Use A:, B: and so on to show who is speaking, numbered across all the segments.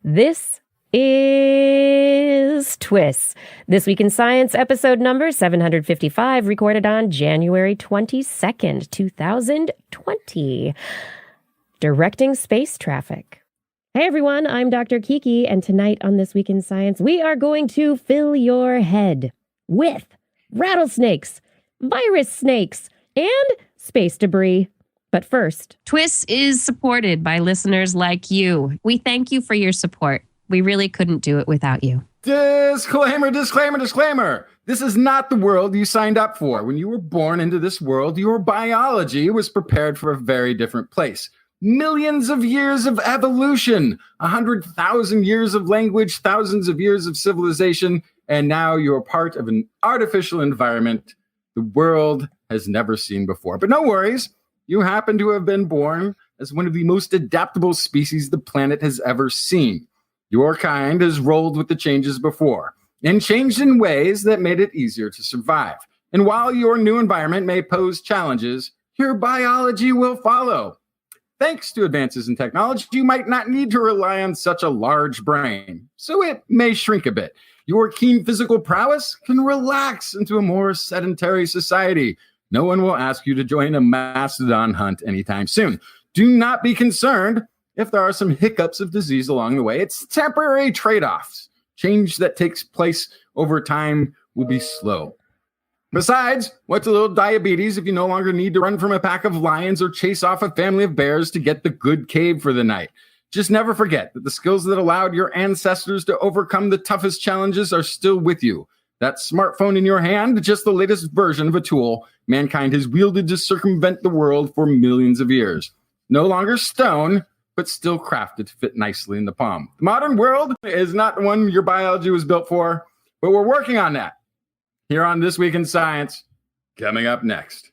A: This is TWIS. This Week in Science, episode number 755, recorded on January 22nd, 2020. Directing space traffic. Hey everyone, I'm Dr. Kiki, and tonight on This Week in Science, we are going to fill your head with rattlesnakes, virus snakes, and space debris. But first,
B: TWIS is supported by listeners like you. We thank you for your support. We really couldn't do it without you.
C: Disclaimer, disclaimer, disclaimer. This is not the world you signed up for. When you were born into this world, your biology was prepared for a very different place. Millions of years of evolution, 100,000 years of language, thousands of years of civilization, and now you're part of an artificial environment the world has never seen before. But no worries. You happen to have been born as one of the most adaptable species the planet has ever seen. Your kind has rolled with the changes before and changed in ways that made it easier to survive. And while your new environment may pose challenges, your biology will follow. Thanks to advances in technology, you might not need to rely on such a large brain, so it may shrink a bit. Your keen physical prowess can relax into a more sedentary society. No one will ask you to join a mastodon hunt anytime soon. Do not be concerned if there are some hiccups of disease along the way. It's temporary trade-offs. Change that takes place over time will be slow. Besides, what's a little diabetes if you no longer need to run from a pack of lions or chase off a family of bears to get the good cave for the night? Just never forget that the skills that allowed your ancestors to overcome the toughest challenges are still with you. That smartphone in your hand, just the latest version of a tool mankind has wielded to circumvent the world for millions of years. No longer stone, but still crafted to fit nicely in the palm. The modern world is not the one your biology was built for, but we're working on that. Here on This Week in Science, coming up next.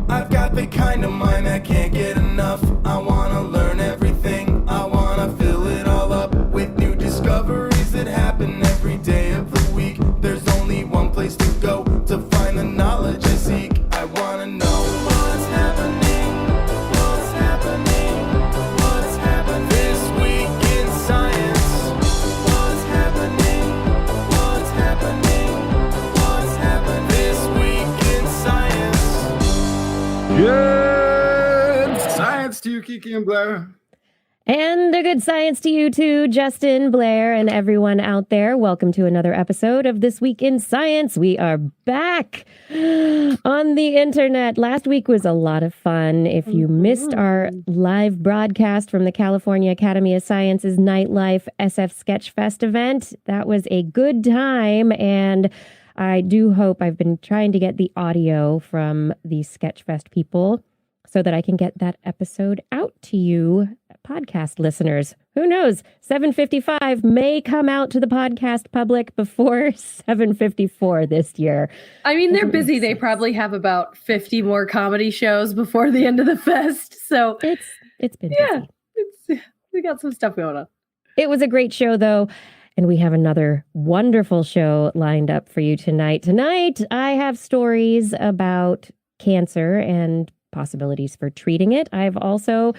D: I've got the kind of mind that can't get enough. I want to learn everything. I want to fill it all up with new discoveries that happen every day of the week. There's only one place to go to find the knowledge I seek. I want to know what's happening, what's happening, what's happening this week in science. What's happening, what's happening, what's happening this week in science.
C: Good science to you, Kiki and Blair.
A: and a good science to you too, Justin, Blair, and everyone out there. Welcome to another episode of This Week in Science. We are back on the internet. Last week was a lot of fun. If you missed our live broadcast from the California Academy of Sciences Nightlife SF Sketchfest event, that was a good time, and I do hope I've been trying to get the audio from the Sketchfest people so that I can get that episode out to you, podcast listeners. Who knows? 755 may come out to the podcast public before 754 this year.
E: I mean, they're busy. They probably have about 50 more comedy shows before the end of the fest. So
A: it's been busy.
E: We got some stuff going on.
A: It was a great show, though. And we have another wonderful show lined up for you tonight. Tonight, I have stories about cancer and possibilities for treating it. I've also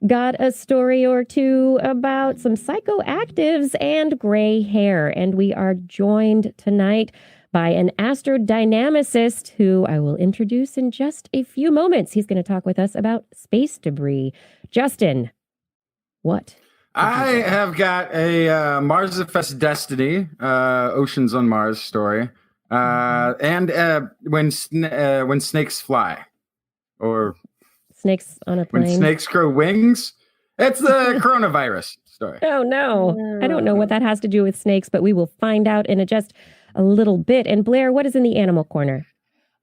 A: got a story or two about some psychoactives and gray hair. And we are joined tonight by an astrodynamicist who I will introduce in just a few moments. He's going to talk with us about space debris. Justin, what?
C: I have got a Mars-Fest Destiny, Oceans on Mars story, and when snakes fly, or
A: snakes on a plane.
C: When snakes grow wings. It's the coronavirus story.
A: Oh, no. I don't know what that has to do with snakes, but we will find out in just a little bit. And Blair, what is in the animal corner?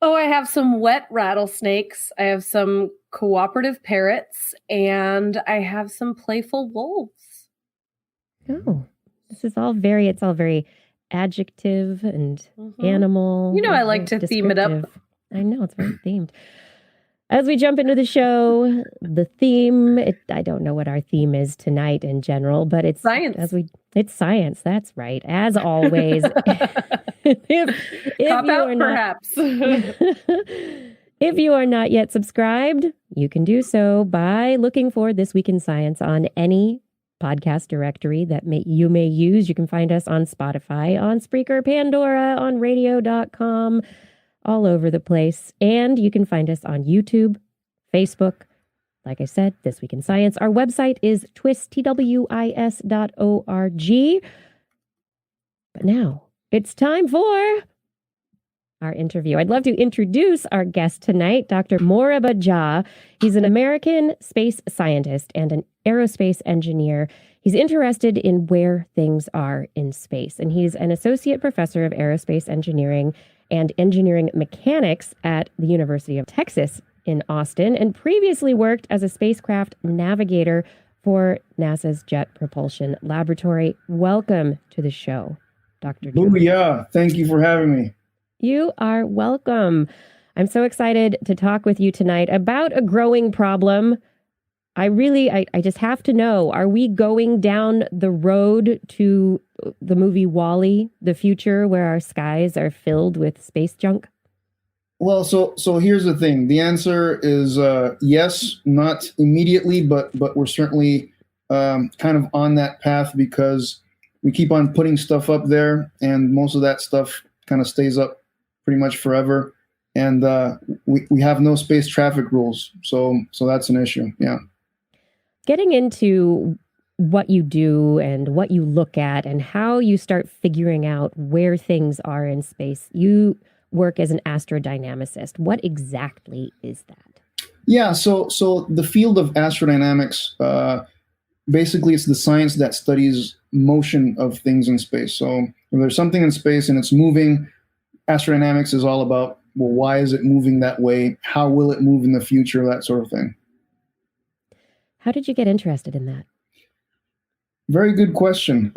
E: Oh, I have some wet rattlesnakes. I have some cooperative parrots, and I have some playful wolves.
A: Oh, it's all very adjective and animal.
E: You know, I like to theme it up.
A: I know, it's very themed. As we jump into the show, the theme, I don't know what our theme is tonight in general, but it's
E: science.
A: It's science. That's right. As always. if
E: Cop out, perhaps.
A: If you are not yet subscribed, you can do so by looking for This Week in Science on any podcast directory that you may use. You can find us on Spotify, on Spreaker, Pandora, on radio.com, all over the place. And you can find us on YouTube, Facebook. Like I said, This Week in Science. Our website is TWIS.org. But now it's time for our interview. I'd love to introduce our guest tonight, Dr. Moriba. He's an American space scientist and an aerospace engineer. He's interested in where things are in space, and he's an associate professor of aerospace engineering and engineering mechanics at the University of Texas in Austin, and previously worked as a spacecraft navigator for NASA's Jet Propulsion Laboratory. Welcome to the show, Dr.
F: Booyah. Thank you for having me.
A: You are welcome. I'm so excited to talk with you tonight about a growing problem. I just have to know, are we going down the road to the movie WALL-E, the future where our skies are filled with space junk?
F: Well, so here's the thing. The answer is yes, not immediately, but we're certainly kind of on that path because we keep on putting stuff up there, and most of that stuff kind of stays up pretty much forever. And we have no space traffic rules. So that's an issue. Yeah.
A: Getting into what you do and what you look at and how you start figuring out where things are in space. You work as an astrodynamicist. What exactly is that?
F: Yeah. So the field of astrodynamics, basically it's the science that studies motion of things in space. So if there's something in space and it's moving, astrodynamics is all about, well, why is it moving that way? How will it move in the future? That sort of thing.
A: How did you get interested in that?
F: Very good question.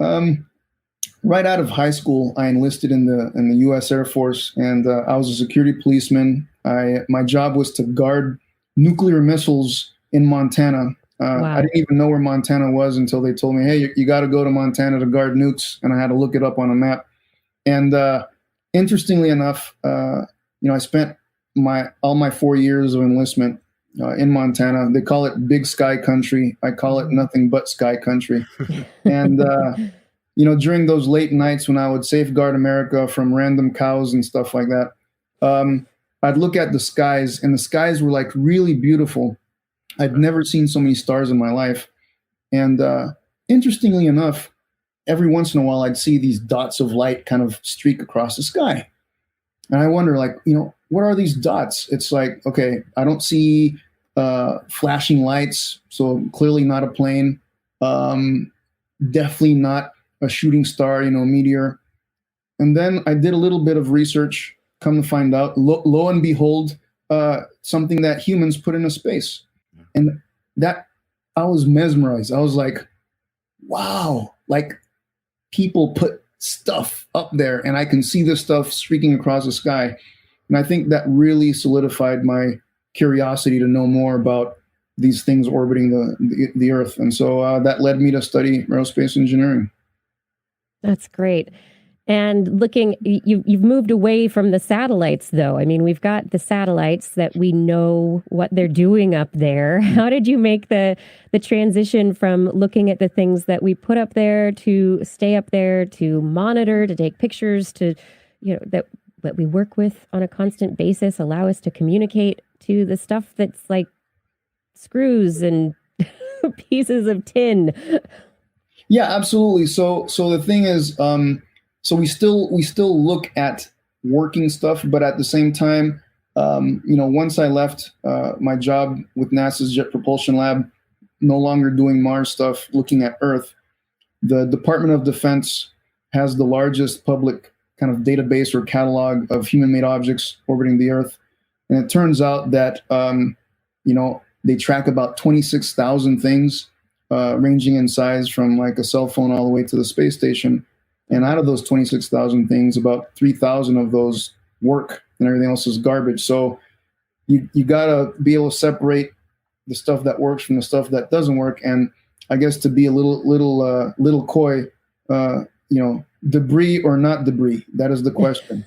F: Right out of high school, I enlisted in the U.S. Air Force, and I was a security policeman. My job was to guard nuclear missiles in Montana.
A: Wow.
F: I didn't even know where Montana was until they told me, hey, you got to go to Montana to guard nukes, and I had to look it up on a map. And interestingly enough, I spent all my 4 years of enlistment in Montana. They call it big sky country. I call it nothing but sky country. And, during those late nights when I would safeguard America from random cows and stuff like that, I'd look at the skies, and the skies were like really beautiful. I'd never seen so many stars in my life. And interestingly enough, every once in a while, I'd see these dots of light kind of streak across the sky. And I wonder, what are these dots? It's like, okay, I don't see flashing lights, so clearly not a plane. Definitely not a shooting star, a meteor. And then I did a little bit of research, come to find out, lo and behold, something that humans put into space. And that, I was mesmerized. I was like, wow, people put stuff up there, and I can see this stuff streaking across the sky. And I think that really solidified my curiosity to know more about these things orbiting the Earth. And so that led me to study aerospace engineering.
A: That's great. And you've moved away from the satellites, though. I mean, we've got the satellites that we know what they're doing up there. How did you make the transition from looking at the things that we put up there to stay up there, to monitor, to take pictures, to, that we work with on a constant basis, allow us to communicate, to the stuff that's like screws and pieces of tin?
F: Yeah, absolutely. So the thing is, so we still look at working stuff, but at the same time, once I left my job with NASA's Jet Propulsion Lab, no longer doing Mars stuff, looking at Earth, the Department of Defense has the largest public kind of database or catalog of human-made objects orbiting the Earth. And it turns out that, they track about 26,000 things, ranging in size from like a cell phone all the way to the space station. And out of those 26,000 things, about 3,000 of those work and everything else is garbage. So you got to be able to separate the stuff that works from the stuff that doesn't work. And I guess to be a little coy, debris or not debris, that is the question.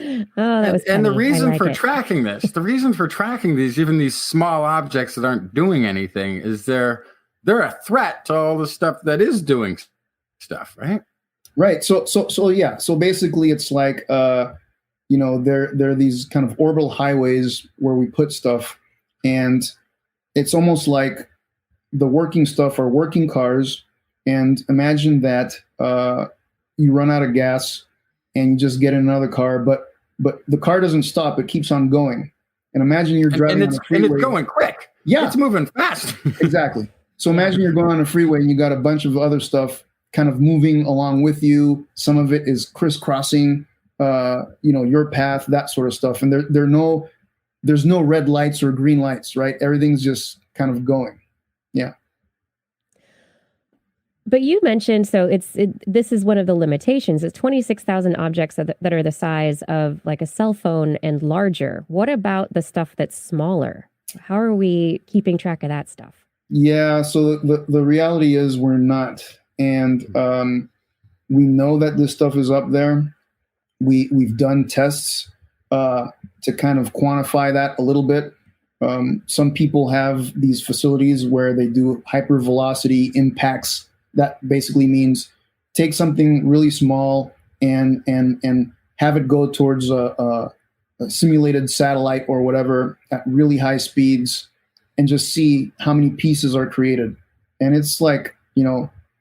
A: Oh, that was
C: And the
A: funny. I
C: reason
A: like
C: for
A: it.
C: tracking this, the reason for tracking these, even these small objects that aren't doing anything, is they're a threat to all the stuff that is doing stuff, right?
F: Right. So yeah. So basically, it's like there are these kind of orbital highways where we put stuff, and it's almost like the working stuff are working cars. And imagine that you run out of gas and you just get in another car, but the car doesn't stop; it keeps on going. And imagine you're driving on a freeway,
C: and it's going quick.
F: Yeah,
C: it's moving fast.
F: Exactly. So imagine you're going on a freeway and you got a bunch of other stuff kind of moving along with you. Some of it is crisscrossing, your path, that sort of stuff. And there's no red lights or green lights, right? Everything's just kind of going. Yeah.
A: But you mentioned, this is one of the limitations. It's 26,000 objects that are the size of like a cell phone and larger. What about the stuff that's smaller? How are we keeping track of that stuff?
F: Yeah, so the reality is we're not. And we know that this stuff is up there. We've done tests to kind of quantify that a little bit. Some people have these facilities where they do hypervelocity impacts. That basically means take something really small and have it go towards a simulated satellite or whatever at really high speeds and just see how many pieces are created. And it's like,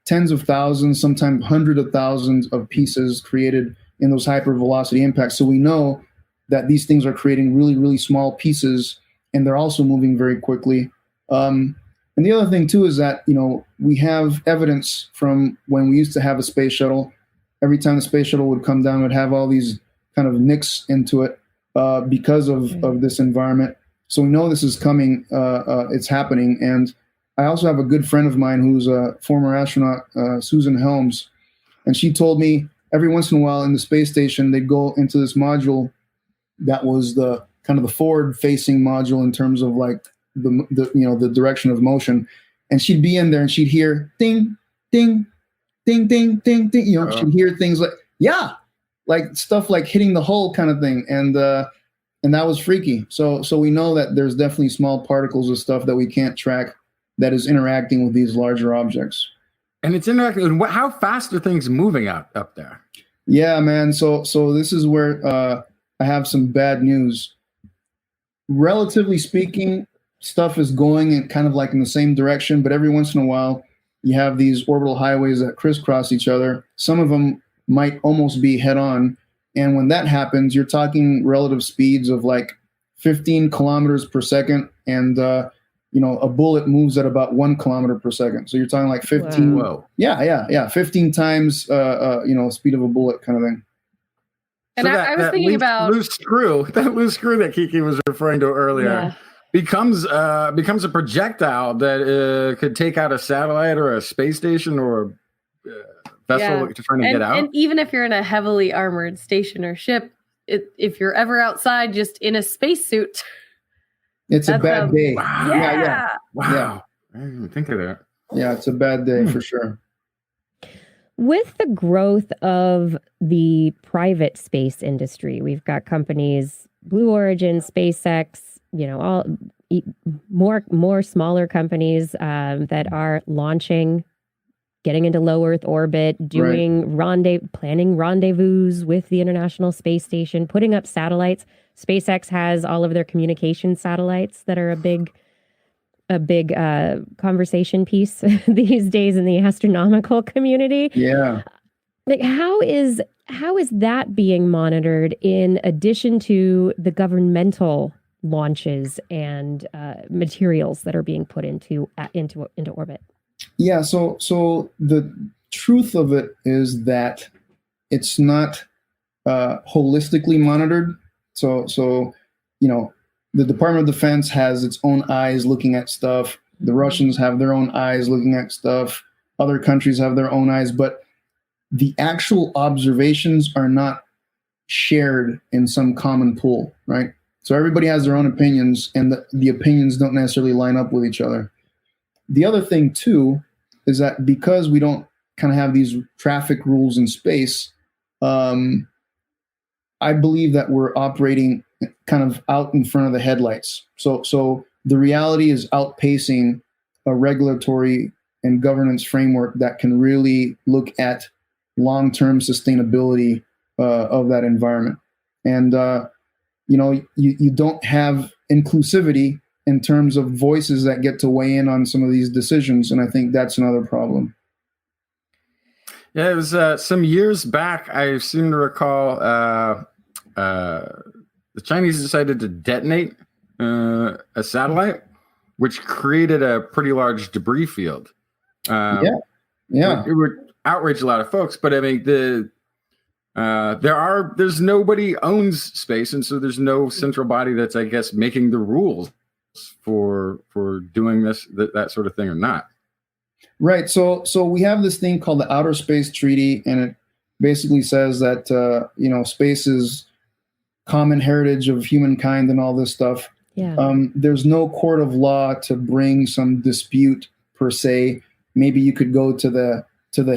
F: tens of thousands, sometimes hundreds of thousands of pieces created in those hypervelocity impacts. So we know that these things are creating really, really small pieces, and they're also moving very quickly. And the other thing too is that, we have evidence from when we used to have a space shuttle. Every time the space shuttle would come down, it would have all these kind of nicks into it because of this environment. So we know this is coming, it's happening. And I also have a good friend of mine who's a former astronaut, Susan Helms, and she told me every once in a while in the space station, they'd go into this module that was the kind of the forward-facing module in terms of like the direction of motion, and she'd be in there and she'd hear ding, ding, ding, ding, ding, ding. She'd hear things like stuff like hitting the hull kind of thing, and that was freaky. So we know that there's definitely small particles of stuff that we can't track that is interacting with these larger objects.
C: And it's interacting. How fast are things moving up there?
F: Yeah, man. So this is where I have some bad news. Relatively speaking, stuff is going in kind of like in the same direction, but every once in a while, you have these orbital highways that crisscross each other. Some of them might almost be head on. And when that happens, you're talking relative speeds of like 15 kilometers per second. And, a bullet moves at about 1 kilometer per second. So you're talking like 15.
C: Whoa.
F: Yeah. 15 times, speed of a bullet kind of thing.
E: And
C: So
E: I was thinking about
C: that loose screw that Kiki was referring to earlier becomes a projectile that could take out a satellite or a space station or a vessel trying to get out.
E: And even if you're in a heavily armored station or ship, if you're ever outside just in a spacesuit,
F: it's a bad day.
C: Wow.
E: Yeah.
C: Wow.
F: Yeah.
C: I didn't even think of that.
F: Yeah, it's a bad day for sure.
A: With the growth of the private space industry, we've got companies, Blue Origin, SpaceX, all more smaller companies that are launching, getting into low Earth orbit, doing planning rendezvous with the International Space Station, putting up satellites. SpaceX has all of their communication satellites that are a big conversation piece these days in the astronomical community.
F: Yeah.
A: Like how is that being monitored in addition to the governmental launches and materials that are being put into orbit?
F: Yeah. So the truth of it is that it's not holistically monitored. So the Department of Defense has its own eyes looking at stuff. The Russians have their own eyes looking at stuff. Other countries have their own eyes, but the actual observations are not shared in some common pool, right? So everybody has their own opinions, and the opinions don't necessarily line up with each other. The other thing, too, is that because we don't kind of have these traffic rules in space, I believe that we're operating kind of out in front of the headlights. So the reality is outpacing a regulatory and governance framework that can really look at long-term sustainability of that environment. And you don't have inclusivity in terms of voices that get to weigh in on some of these decisions, and I think that's another problem.
C: Yeah, it was some years back. I seem to recall the Chinese decided to detonate a satellite, which created a pretty large debris field.
F: Yeah.
C: It would outrage a lot of folks, but I mean there's nobody owns space, and so there's no central body that's, I guess, making the rules for doing that sort of thing or not.
F: Right. So we have this thing called the Outer Space Treaty, and it basically says that space is common heritage of humankind and all this stuff.
A: Yeah.
F: There's no court of law to bring some dispute per se. Maybe you could go to the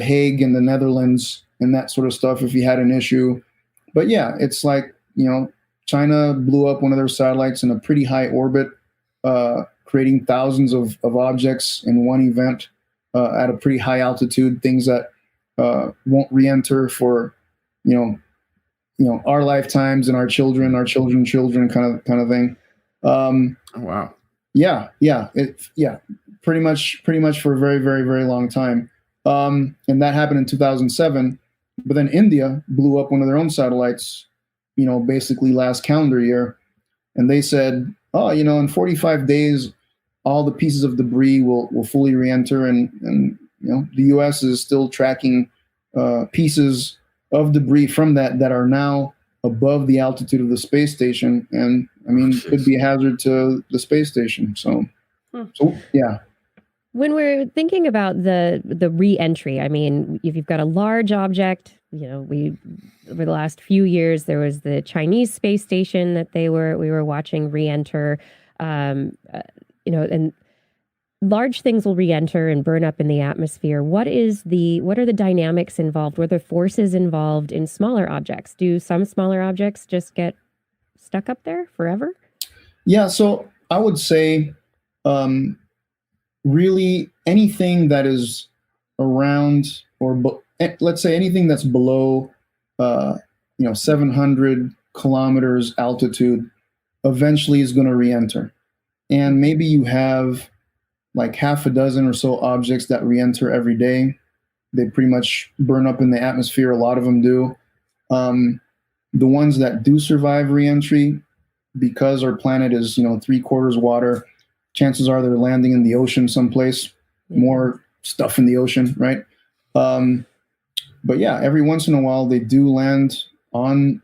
F: Hague in the Netherlands and that sort of stuff if you had an issue. But yeah, it's like, China blew up one of their satellites in a pretty high orbit, creating thousands of objects in one event at a pretty high altitude, things that won't re-enter for, our lifetimes and our children's children kind of thing.
C: Oh, wow.
F: Yeah. Pretty much for a very, very, very long time. And that happened in 2007. But then India blew up one of their own satellites, basically last calendar year. And they said, in 45 days, all the pieces of debris will fully re-enter. And the U.S. is still tracking pieces of debris from that are now above the altitude of the space station. And I mean, could be a hazard to the space station. So yeah.
A: When we're thinking about the re-entry, I mean, if you've got a large object, over the last few years, there was the Chinese space station that we were watching re-enter, and large things will re-enter and burn up in the atmosphere. What are the dynamics involved? What are the forces involved in smaller objects? Do some smaller objects just get stuck up there forever?
F: Yeah, so I would say, really anything that is around let's say anything that's below 700 kilometers altitude eventually is going to re-enter. And maybe you have like half a dozen or so objects that re-enter every day. They pretty much burn up in the atmosphere. A lot of them do. The ones that do survive re-entry, because our planet is 3/4 water, chances are they're landing in the ocean someplace. More stuff in the ocean, right? But yeah, every once in a while they do land on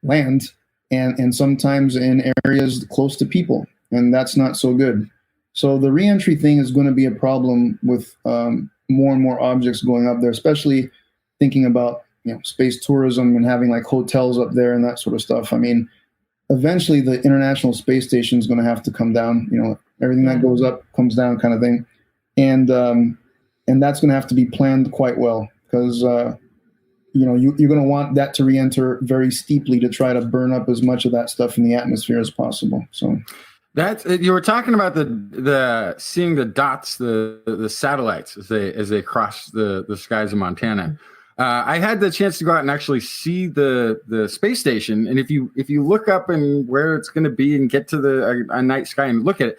F: land, and sometimes in areas close to people, and that's not so good. So the re-entry thing is going to be a problem with more and more objects going up there, especially thinking about space tourism and having like hotels up there and that sort of stuff. I mean, eventually the International Space Station is going to have to come down. Everything that goes up comes down, kind of thing, and that's going to have to be planned quite well, because you're going to want that to re-enter very steeply to try to burn up as much of that stuff in the atmosphere as possible. So.
C: You were talking about the seeing the dots, the satellites as they cross the skies of Montana. I had the chance to go out and actually see the space station, and if you look up and where it's going to be and get to a night sky and look at it,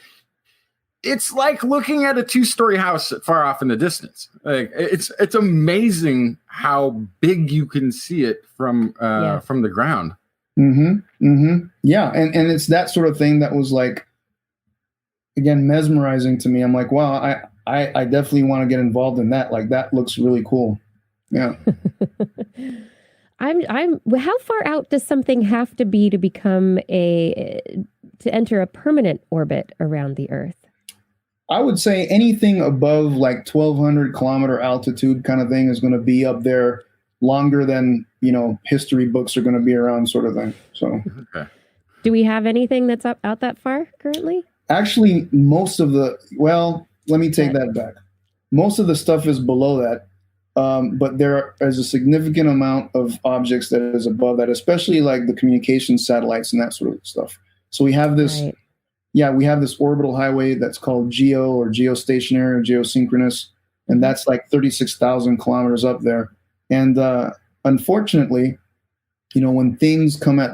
C: it's like looking at a 2-story house far off in the distance. Like it's amazing how big you can see it from the ground.
F: Mm-hmm. Mm-hmm. Yeah. And it's that sort of thing that was like, again, mesmerizing to me. I'm like, wow, I definitely want to get involved in that. Like, that looks really cool. Yeah.
A: How far out does something have to be to enter a permanent orbit around the Earth?
F: I would say anything above like 1,200 kilometer altitude kind of thing is going to be up there longer than history books are going to be around, sort of thing. So,
C: okay.
A: Do we have anything that's out that far currently?
F: Actually, let me take that back. Most of the stuff is below that. But there is a significant amount of objects that is above that, especially like the communication satellites and that sort of stuff. So we have this,
A: Right.
F: we have this orbital highway that's called GEO or geostationary or geosynchronous, and that's like 36,000 kilometers up there. And unfortunately, when things come at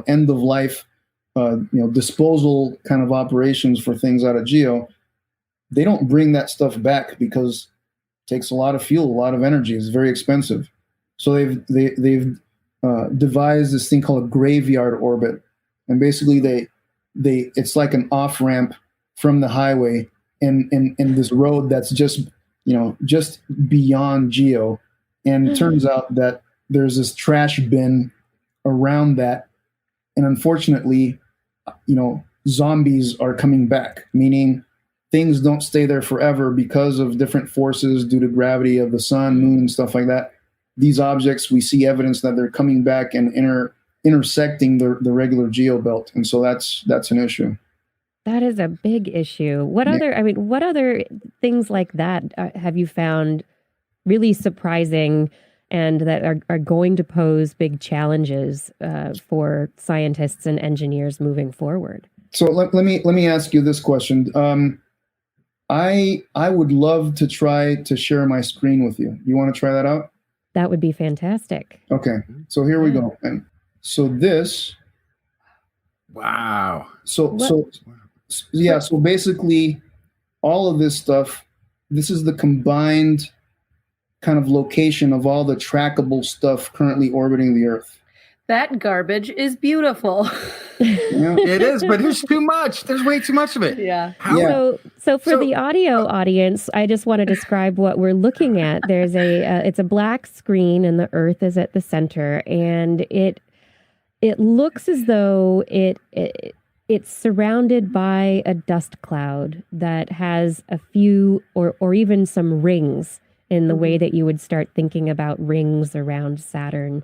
F: end of life, disposal kind of operations for things out of GEO, they don't bring that stuff back because takes a lot of fuel, a lot of energy. It's very expensive. So they've devised this thing called a graveyard orbit, and basically it's like an off ramp from the highway and this road that's just beyond GEO. And it turns out that there's this trash bin around that, and unfortunately, zombies are coming back, meaning things don't stay there forever because of different forces due to gravity of the sun, moon, and stuff like that. These objects, we see evidence that they're coming back and intersecting the regular GEO belt. And so that's an issue.
A: That is a big issue. What other things like that have you found really surprising and that are going to pose big challenges for scientists and engineers moving forward?
F: So let me ask you this question. I would love to try to share my screen with you. You want to try that out?
A: That would be fantastic.
F: Okay. So here we go. And so this.
C: Wow.
F: So basically all of this stuff, this is the combined kind of location of all the trackable stuff currently orbiting the Earth.
E: That garbage is beautiful.
F: Yeah.
C: It is, but there's too much. There's way too much of it.
E: Yeah.
A: So for the audio audience, I just want to describe what we're looking at. There's it's a black screen and the Earth is at the center, and it looks as though it's surrounded by a dust cloud that has a few or even some rings in the way that you would start thinking about rings around Saturn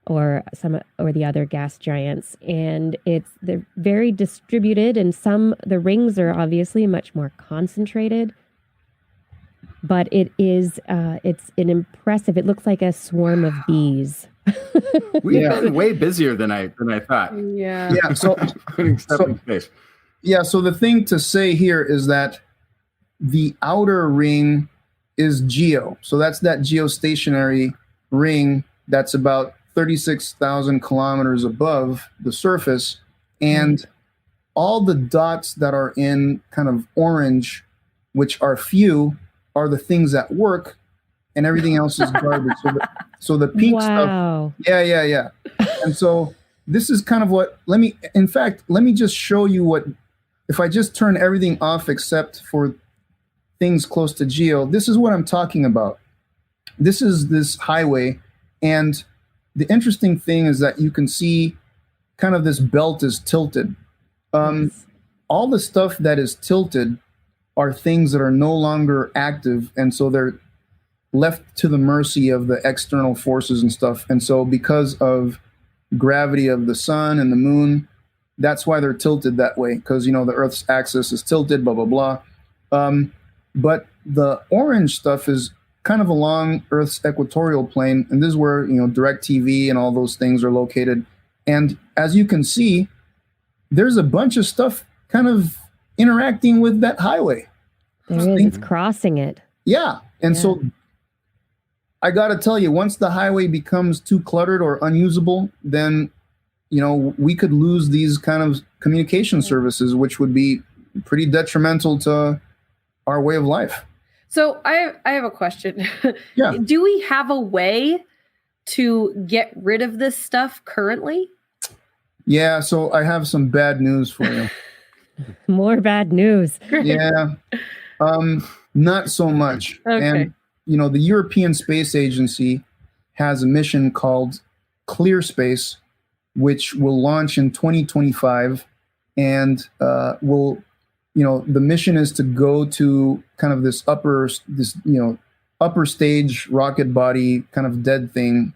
A: or the other gas giants. And they're very distributed, and the rings are obviously much more concentrated, but it's an impressive, it looks like a swarm of bees.
C: We've been way busier than I thought.
E: Yeah.
F: Yeah. So
C: Putting stuff in space.
F: yeah. So the thing to say here is that the outer ring is GEO. So that's that geostationary ring that's about 36,000 kilometers above the surface. And all the dots that are in kind of orange, which are few, are the things that work, and everything else is garbage. So the pink stuff. Yeah. And so this is kind of what, let me just show you what, if I just turn everything off except for things close to GEO, this is what I'm talking about. This is this highway, and the interesting thing is that you can see kind of this belt is tilted. All the stuff that is tilted are things that are no longer active, and so they're left to the mercy of the external forces and stuff. And so because of gravity of the sun and the moon, that's why they're tilted that way, because the Earth's axis is tilted, blah, blah, blah. But the orange stuff is kind of along Earth's equatorial plane, and this is where DirecTV and all those things are located. And as you can see, there's a bunch of stuff kind of interacting with that highway.
A: There is. It's crossing it.
F: Yeah. And so I got to tell you, once the highway becomes too cluttered or unusable, then, we could lose these kind of communication services, which would be pretty detrimental to our way of life.
E: So I have a question.
F: Yeah.
E: Do we have a way to get rid of this stuff currently?
F: Yeah. So I have some bad news for you.
A: More bad news.
F: Yeah. Not so much.
E: Okay.
F: And, the European Space Agency has a mission called Clear Space, which will launch in 2025 and the mission is to go to kind of this upper stage rocket body kind of dead thing,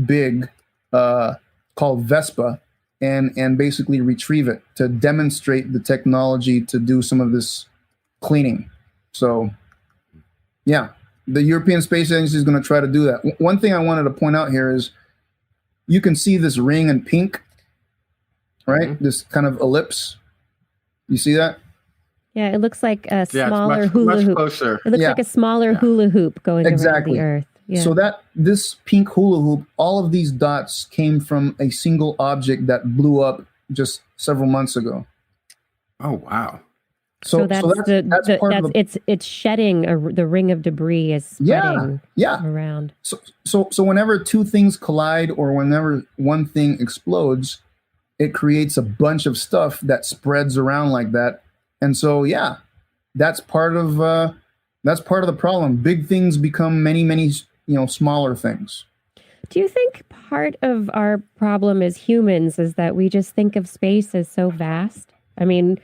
F: big, called Vespa, and basically retrieve it to demonstrate the technology to do some of this cleaning. So, yeah. The European Space Agency is going to try to do that. One thing I wanted to point out here is you can see this ring in pink, right?
C: Mhm.
F: This kind of ellipse. You see that?
A: Yeah, it looks like a
C: Yeah,
A: smaller
C: it's
A: hula
C: much
A: hoop.
C: closer.
A: It looks
F: Yeah.
A: like a smaller
C: Yeah.
A: hula hoop going
F: Exactly.
A: around the Earth. Yeah.
F: So that this pink hula hoop, all of these dots came from a single object that blew up just several months ago.
C: Oh wow.
A: So that's
F: part of the,
A: it's shedding the ring of debris is spreading
F: yeah.
A: around.
F: So whenever two things collide or whenever one thing explodes, it creates a bunch of stuff that spreads around like that. And so yeah, that's part of the problem. Big things become many smaller things.
A: Do you think part of our problem as humans is that we just think of space as so vast? I mean,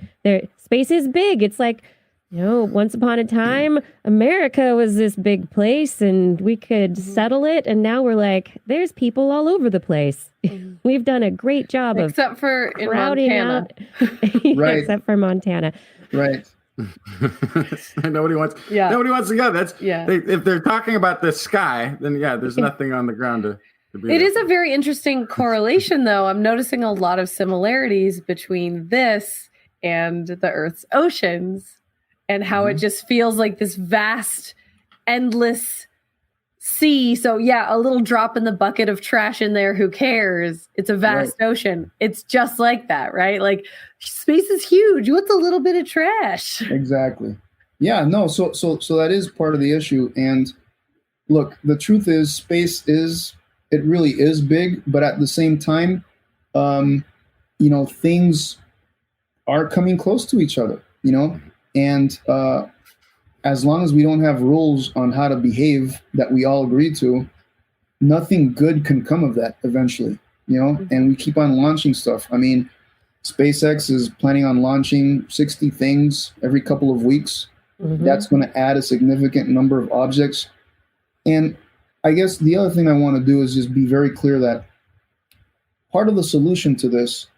A: space is big. It's like, once upon a time, America was this big place and we could settle it. And now we're like, there's people all over the place. We've done a great job
E: Except for in
A: crowding
E: Montana.
A: out. Yeah,
F: Right.
A: except for Montana.
F: Right.
C: Nobody wants to go. That's if they're talking about the sky, then there's nothing on the ground to be
E: It
C: there.
E: is a very interesting correlation, though. I'm noticing a lot of similarities between this and the Earth's oceans and how it just feels like this vast, endless sea. So, a little drop in the bucket of trash in there. Who cares? It's a vast ocean. It's just like that, right? Like space is huge. What's a little bit of trash?
F: Exactly. Yeah, no, so that is part of the issue. And look, the truth is it really is big, but at the same time, things are coming close to each other, and as long as we don't have rules on how to behave that we all agree to, nothing good can come of that eventually, and we keep on launching stuff. I mean, SpaceX is planning on launching 60 things every couple of weeks.
A: Mm-hmm.
F: That's going to add a significant number of objects. And I guess the other thing I want to do is just be very clear that part of the solution to this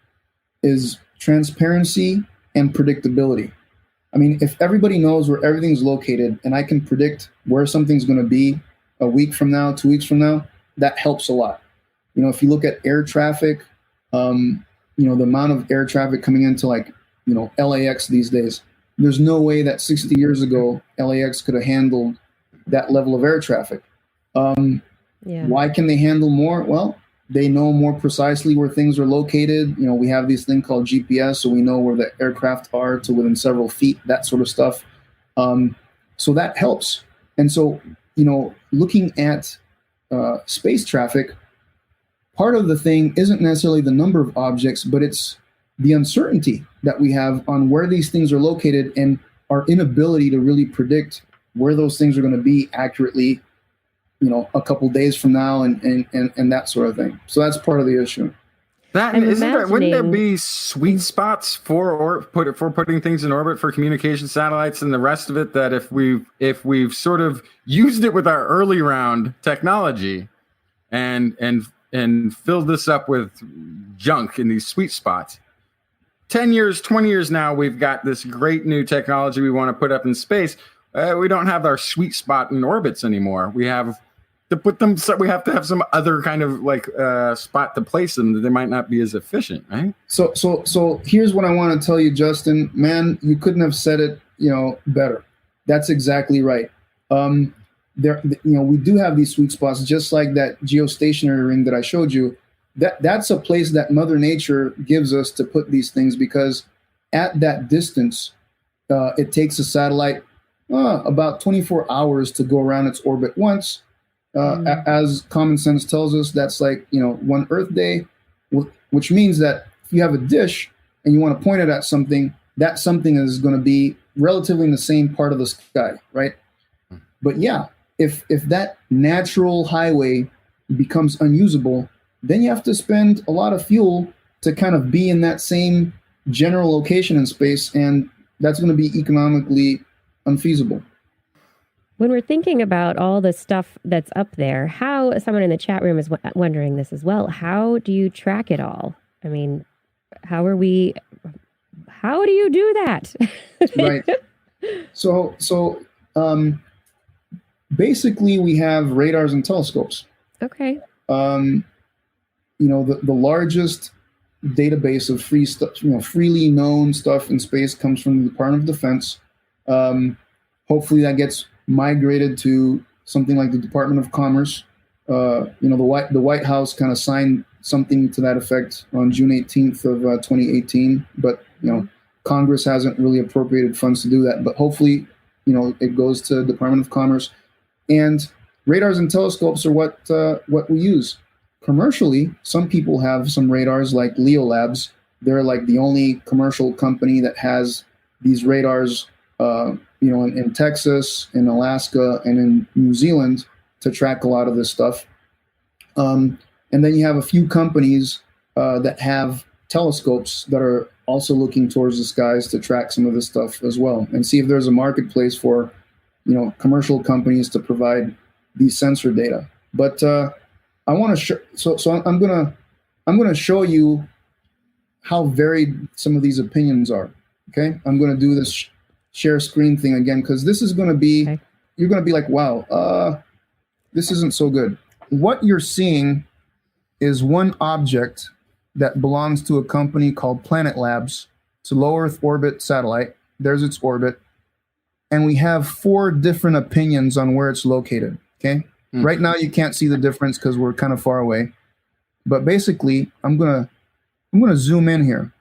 F: is transparency and predictability. I mean, if everybody knows where everything's located and I can predict where something's going to be a week from now, 2 weeks from now, that helps a lot. If you look at air traffic, the amount of air traffic coming into LAX these days, there's no way that 60 years ago, LAX could have handled that level of air traffic. Why can they handle more? Well, they know more precisely where things are located. We have this thing called GPS, so we know where the aircraft are to within several feet, that sort of stuff. So that helps. And so, looking at space traffic, part of the thing isn't necessarily the number of objects, but it's the uncertainty that we have on where these things are located and our inability to really predict where those things are going to be accurately, a couple days from now and that sort of thing. So that's part of the issue.
C: Wouldn't there be sweet spots for putting things in orbit for communication satellites and the rest of it, that if we've sort of used it with our early round technology and filled this up with junk in these sweet spots, 10 years, 20 years now, we've got this great new technology we want to put up in space. We don't have our sweet spot in orbits anymore. We have to put them, so we have to have some other kind of spot to place them that they might not be as efficient, right?
F: So here's what I want to tell you, Justin. Man, you couldn't have said it, better. That's exactly right. We do have these sweet spots, just like that geostationary ring that I showed you. That's a place that Mother Nature gives us to put these things, because at that distance, it takes a satellite about 24 hours to go around its orbit once. As common sense tells us, that's like, one Earth day, which means that if you have a dish and you want to point it at something, that something is going to be relatively in the same part of the sky, right? But if that natural highway becomes unusable, then you have to spend a lot of fuel to kind of be in that same general location in space, and that's going to be economically unfeasible.
A: When we're thinking about all the stuff that's up there, how, someone in the chat room is wondering this as well, how do you track it all? I mean, how do you do that?
F: Right. So basically, we have radars and telescopes.
A: Okay.
F: The largest database of free stuff, freely known stuff in space comes from the Department of Defense. Hopefully that gets migrated to something like the Department of Commerce. The White House kind of signed something to that effect on June 18th of 2018, but Congress hasn't really appropriated funds to do that. But hopefully, it goes to the Department of Commerce. And radars and telescopes are what we use. Commercially, some people have some radars like Leo Labs. They're like the only commercial company that has these radars, in Texas, in Alaska, and in New Zealand to track a lot of this stuff. And then you have a few companies that have telescopes that are also looking towards the skies to track some of this stuff as well, and see if there's a marketplace for, commercial companies to provide these sensor data. But I want to show. So I'm gonna show you how varied some of these opinions are. Okay, I'm gonna do this share screen thing again because this is gonna be. Okay. You're gonna be like, wow, this isn't so good. What you're seeing is one object that belongs to a company called Planet Labs. It's a low Earth orbit satellite. There's its orbit, and we have 4 different opinions on where it's located. Okay. Right now, you can't see the difference because we're kind of far away. But basically, I'm gonna zoom in here.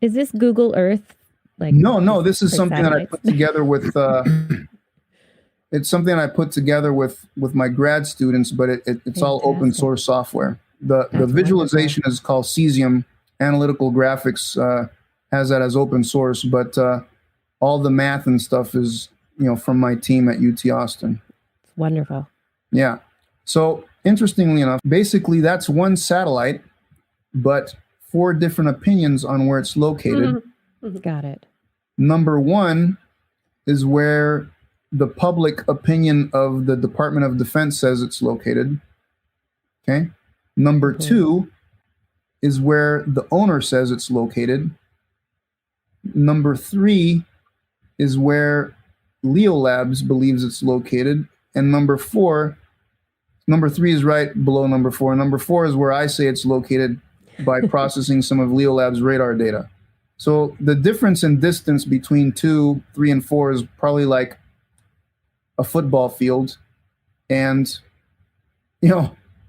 A: Is this Google Earth?
F: No. This is something satellites? That I put together with. It's something I put together with my grad students, but it's all open source software. The visualization is called Cesium. Analytical Graphics has that as open source, but all the math and stuff is from my team at UT Austin.
A: Wonderful.
F: Yeah. So interestingly enough, basically that's one satellite, but 4 different opinions on where it's located.
A: Mm-hmm. Got it.
F: Number 1 is where the public opinion of the Department of Defense says it's located. Okay. Number 2 is where the owner says it's located. Number 3 is where Leo Labs believes it's located. And number 3 is right below number 4. Number 4 is where I say it's located by processing some of Leo Labs' radar data. So the difference in distance between 2, 3, and 4 is probably like a football field, and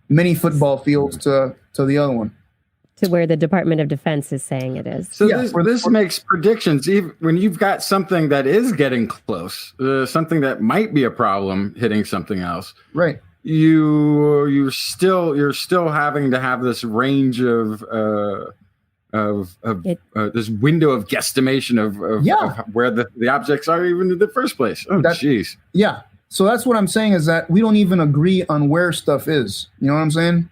F: many football fields to the other one.
A: To where the Department of Defense is saying it is.
C: So this makes predictions. Even when you've got something that is getting close, something that might be a problem hitting something else,
F: right?
C: You're still having to have this range of this window of guesstimation of where the objects are even in the first place. Oh, jeez.
F: Yeah. So that's what I'm saying is that we don't even agree on where stuff is. You know what I'm saying?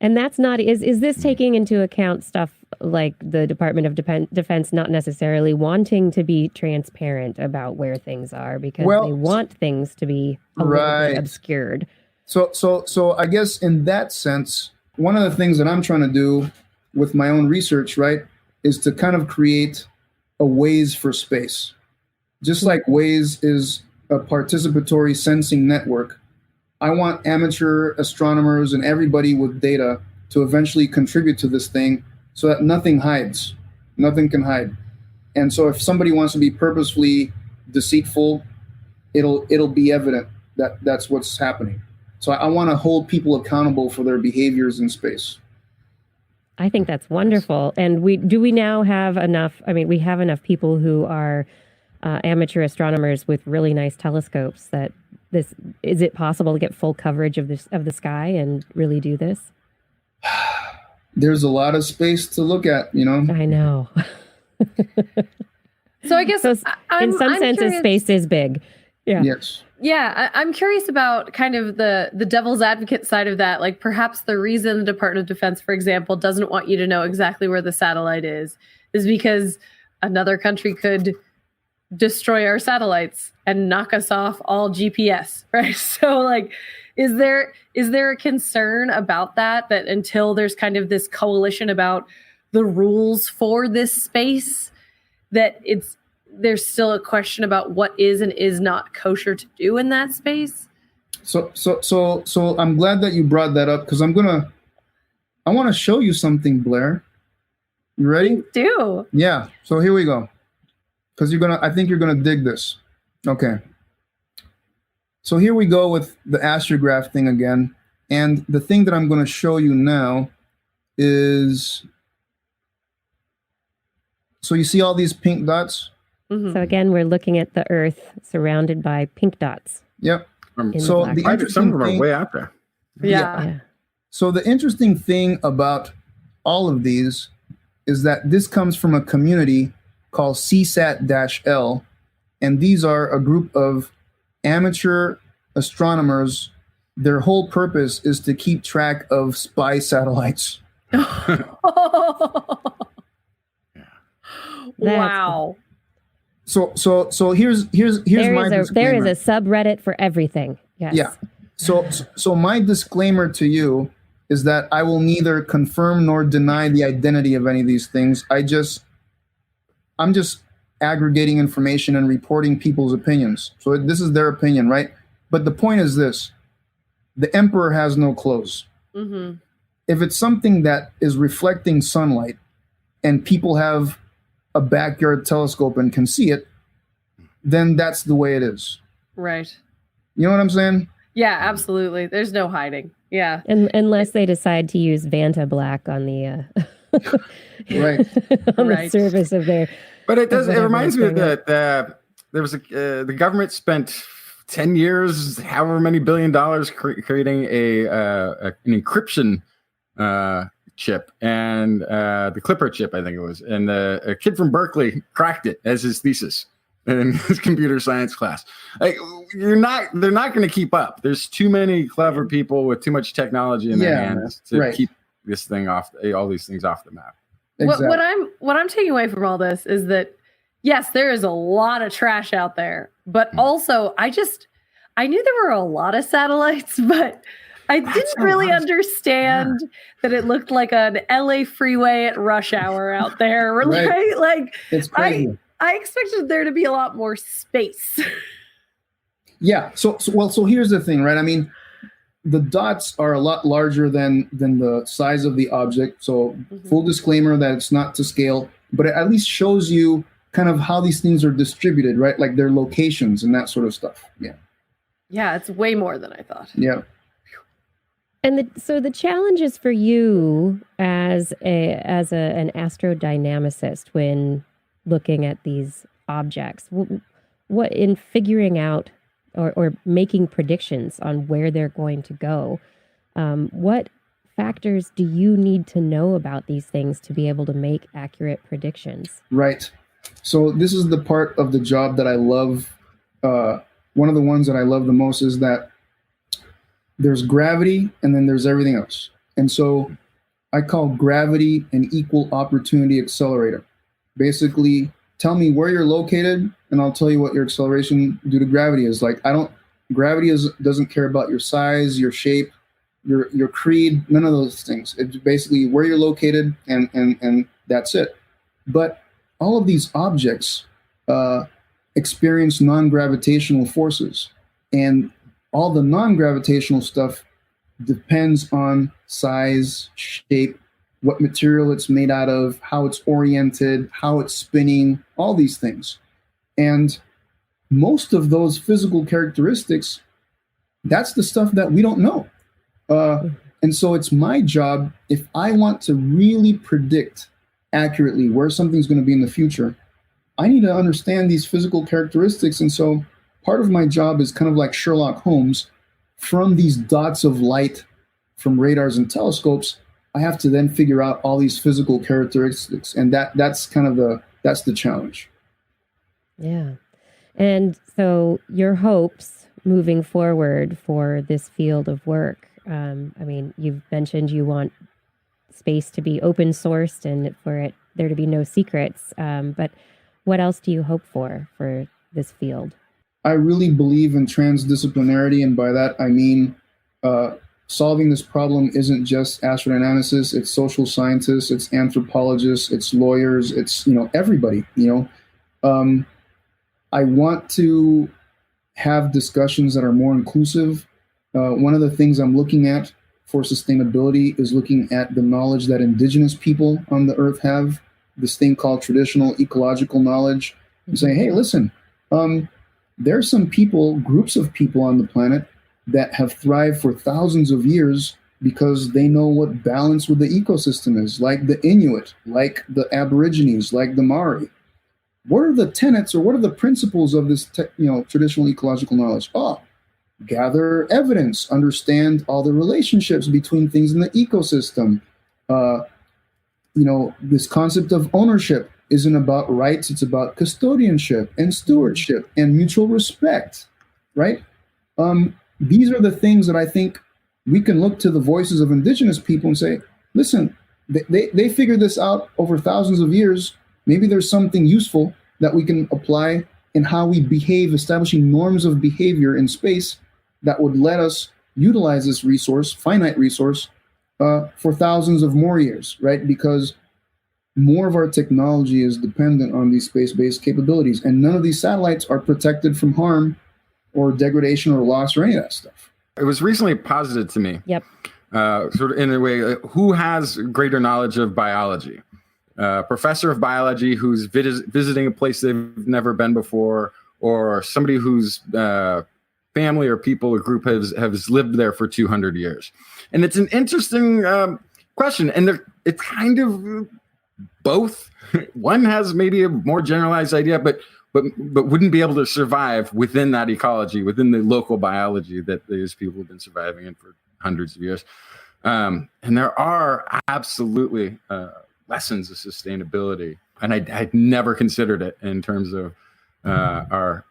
A: And that's not, is this taking into account stuff like the Department of Defense not necessarily wanting to be transparent about where things are because they want things to be a little bit obscured?
F: So I guess in that sense, one of the things that I'm trying to do with my own research, right, is to kind of create a Waze for space. Just like Waze is a participatory sensing network, I want amateur astronomers and everybody with data to eventually contribute to this thing so that nothing hides. Nothing can hide. And so if somebody wants to be purposefully deceitful, it'll be evident that that's what's happening. So I want to hold people accountable for their behaviors in space.
A: I think that's wonderful. And we now have enough, we have enough people who are amateur astronomers with really nice telescopes that is it possible to get full coverage of the sky and really do this?
F: There's a lot of space to look at,
A: I know.
E: So I guess
A: in some senses, space is big. Yeah.
F: Yes.
E: Yeah, I'm curious about kind of the devil's advocate side of that. Like perhaps the reason the Department of Defense, for example, doesn't want you to know exactly where the satellite is because another country could destroy our satellites and knock us off all GPS, right? So like, is there a concern about that until there's kind of this coalition about the rules for this space, that there's still a question about what is and is not kosher to do in that space.
F: So I'm glad that you brought that up, because I want to show you something, Blair. You ready?
E: Do.
F: Yeah. So here we go. Because I think you're gonna dig this. Okay. So here we go with the astrograph thing again. And the thing that I'm going to show you now is, so you see all these pink dots?
E: Mhm.
A: So again, we're looking at the Earth surrounded by pink dots.
F: Yep.
A: In
F: So
A: the
F: the
A: black.
C: Some of them are
F: interesting
C: way out there.
E: Yeah.
A: Yeah.
F: So the interesting thing about all of these is that this comes from a community called CSAT-L, and these are a group of amateur astronomers. Their whole purpose is to keep track of spy satellites.
E: Wow.
F: So here's
A: There
F: my
A: is a
F: disclaimer.
A: subreddit for everything. Yes.
F: Yeah. So my disclaimer to you is that I will neither confirm nor deny the identity of any of these things. I'm just aggregating information and reporting people's opinions. So this is their opinion, right? But the point is this: the emperor has no clothes.
E: Mm-hmm.
F: If it's something that is reflecting sunlight and people have a backyard telescope and can see it, then that's the way it is.
E: Right.
F: You know what I'm saying?
E: Yeah, absolutely. There's no hiding. Yeah.
A: Unless they decide to use Vanta Black on the
F: Right.
A: on the
E: Right.
A: surface of their.
C: But it does. It
A: whatever
C: reminds
A: is
C: me of
A: going on.
C: that there was the government spent 10 years, however many $1 billion, creating an encryption chip, and the Clipper chip, I think it was, and a kid from Berkeley cracked it as his thesis in his computer science class. Like, they're not going to keep up. There's too many clever people with too much technology in their hands to keep this thing off, all these things off the map.
F: Exactly.
E: What I'm taking away from all this is that yes, there is a lot of trash out there, but also I knew there were a lot of satellites, but I didn't really understand that it looked like an LA freeway at rush hour out there. Right? Like
F: It's crazy.
E: I expected there to be a lot more space.
F: Yeah. So here's the thing, right? I mean, the dots are a lot larger than the size of the object. So full disclaimer that it's not to scale, but it at least shows you kind of how these things are distributed, right? Like their locations and that sort of stuff. Yeah.
E: Yeah, it's way more than I thought.
F: Yeah.
A: And so the challenge is for you as an astrodynamicist when looking at these objects. What in figuring out or making predictions on where they're going to go, what factors do you need to know about these things to be able to make accurate predictions?
F: Right. So this is the part of the job that I love. One of the ones that I love the most is that there's gravity and then there's everything else. And so I call gravity an equal opportunity accelerator. Basically, tell me where you're located and I'll tell you what your acceleration due to gravity is. Like, gravity doesn't care about your size, your shape, your creed, none of those things. It's basically where you're located and that's it. But all of these objects experience non-gravitational forces, and all the non-gravitational stuff depends on size, shape, what material it's made out of, how it's oriented, how it's spinning, all these things. And most of those physical characteristics, that's the stuff that we don't know. And so it's my job, if I want to really predict accurately where something's going to be in the future, I need to understand these physical characteristics. And so part of my job is kind of like Sherlock Holmes. From these dots of light from radars and telescopes, I have to then figure out all these physical characteristics. And that's the challenge.
A: Yeah. And so your hopes moving forward for this field of work, I mean, you've mentioned you want space to be open sourced and for there to be no secrets. But what else do you hope for this field?
F: I really believe in transdisciplinarity, and by that I mean solving this problem isn't just astrodynamicists, it's social scientists, it's anthropologists, it's lawyers, it's everybody. I want to have discussions that are more inclusive. One of the things I'm looking at for sustainability is looking at the knowledge that indigenous people on the earth have, this thing called traditional ecological knowledge, and saying, hey, listen, there's some people, groups of people on the planet that have thrived for thousands of years because they know what balance with the ecosystem is, like the Inuit, like the Aborigines, like the Maori. What are the tenets or what are the principles of this traditional ecological knowledge? Oh, gather evidence, understand all the relationships between things in the ecosystem. This concept of ownership isn't about rights, it's about custodianship and stewardship and mutual respect, right? These are the things that I think we can look to the voices of indigenous people and say, listen, they figured this out over thousands of years. Maybe there's something useful that we can apply in how we behave, establishing norms of behavior in space that would let us utilize this resource, finite resource, for thousands of more years, right? Because more of our technology is dependent on these space-based capabilities, and none of these satellites are protected from harm or degradation or loss or any of that stuff.
C: It was recently posited to me,
A: Yep.
C: sort of in a way, who has greater knowledge of biology? Professor of biology who's visiting a place they've never been before, or somebody whose family or people or group has lived there for 200 years. And it's an interesting question. And it's kind of both. One has maybe a more generalized idea, but wouldn't be able to survive within that ecology, within the local biology that these people have been surviving in for hundreds of years. And there are absolutely lessons of sustainability. And I'd never considered it in terms of our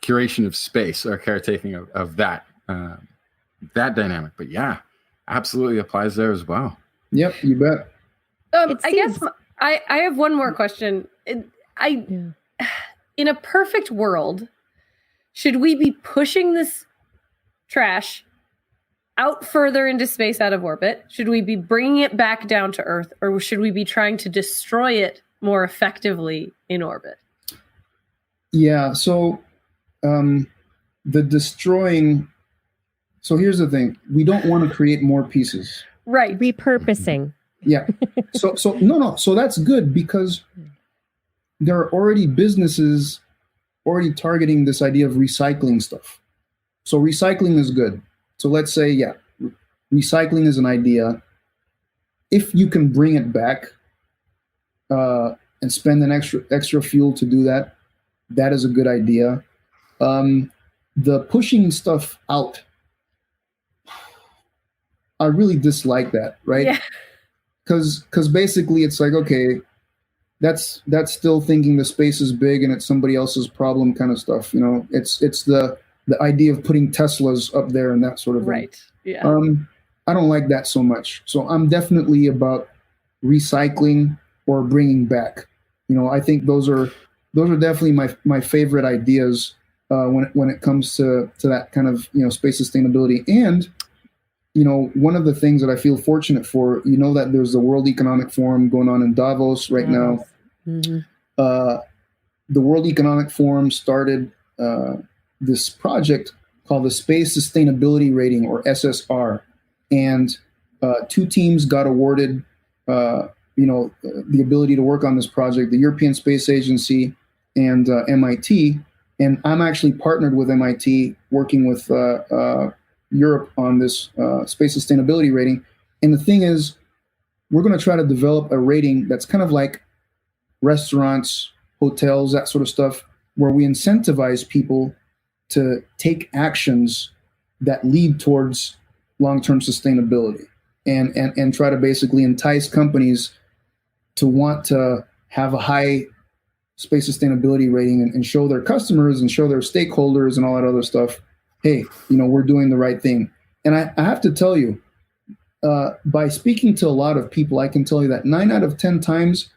C: curation of space, our caretaking of that dynamic. But yeah, absolutely applies there as well.
F: Yep, you bet.
E: I guess I have one more question. In a perfect world, should we be pushing this trash out further into space out of orbit? Should we be bringing it back down to Earth, or should we be trying to destroy it more effectively in orbit?
F: Yeah, so the destroying. So here's the thing: we don't want to create more pieces.
E: Right.
A: Repurposing.
F: Yeah. So no. So that's good because there are already businesses already targeting this idea of recycling stuff. So recycling is good. So let's say, recycling is an idea. If you can bring it back and spend an extra fuel to do that, that is a good idea. The pushing stuff out, I really dislike that, right? Yeah. Because basically it's like, okay, that's still thinking the space is big and it's somebody else's problem kind of stuff. It's the idea of putting Teslas up there and that sort of thing. Right. Yeah. I don't like that so much. So I'm definitely about recycling or bringing back. I think those are definitely my favorite ideas when it comes to that kind of space sustainability. And one of the things that I feel fortunate for, that there's the World Economic Forum going on in Davos right now. Mm-hmm. The World Economic Forum started this project called the Space Sustainability Rating, or SSR. And 2 teams got awarded, the ability to work on this project, the European Space Agency and MIT. And I'm actually partnered with MIT working with Europe on this space sustainability rating. And the thing is, we're going to try to develop a rating that's kind of like restaurants, hotels, that sort of stuff, where we incentivize people to take actions that lead towards long-term sustainability and try to basically entice companies to want to have a high space sustainability rating and show their customers and show their stakeholders and all that other stuff, hey, we're doing the right thing. And I have to tell you, by speaking to a lot of people, I can tell you that 9 out of 10 times,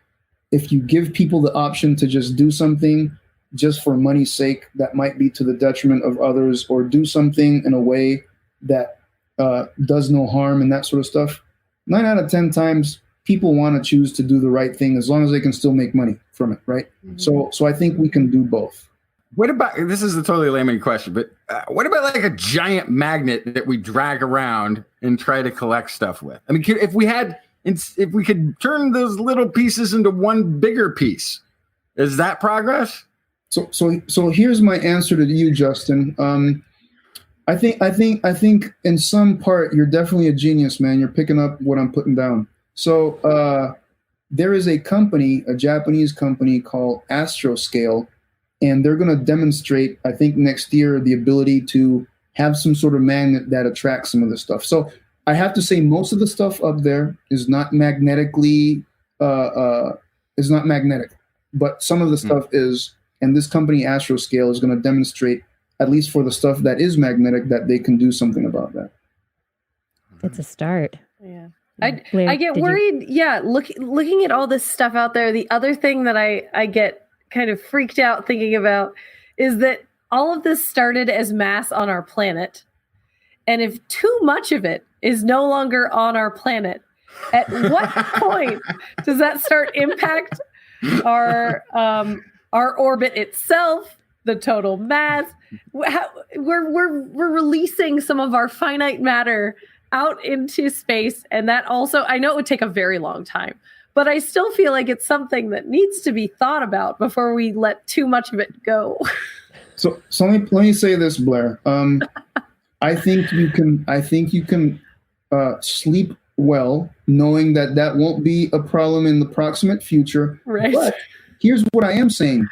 F: if you give people the option to just do something just for money's sake that might be to the detriment of others, or do something in a way that does no harm and that sort of stuff, 9 out of 10 times, people want to choose to do the right thing as long as they can still make money from it, right? Mm-hmm. So I think we can do both.
C: What about, this is a totally layman question, but what about like a giant magnet that we drag around and try to collect stuff with? I mean, if we could turn those little pieces into one bigger piece, is that progress?
F: So here's my answer to you, Justin. I think in some part you're definitely a genius, man. You're picking up what I'm putting down. So there is a company, a Japanese company called Astroscale, and they're going to demonstrate, I think next year, the ability to have some sort of magnet that attracts some of this stuff. So I have to say most of the stuff up there is not magnetically, is not magnetic, but some of the stuff is, and this company Astroscale is going to demonstrate, at least for the stuff that is magnetic, that they can do something about that.
A: It's a start.
E: Yeah.
A: Blair,
E: I get worried. Looking at all this stuff out there, the other thing that I get kind of freaked out thinking about is that all of this started as mass on our planet. And if too much of it is no longer on our planet, at what point does that start impact our orbit itself, the total mass? We're releasing some of our finite matter out into space, and that also, I know it would take a very long time, but I still feel like it's something that needs to be thought about before we let too much of it go.
F: So let me say this, Blair. I think you can sleep well, knowing that won't be a problem in the proximate future.
E: Right.
F: But here's what I am saying: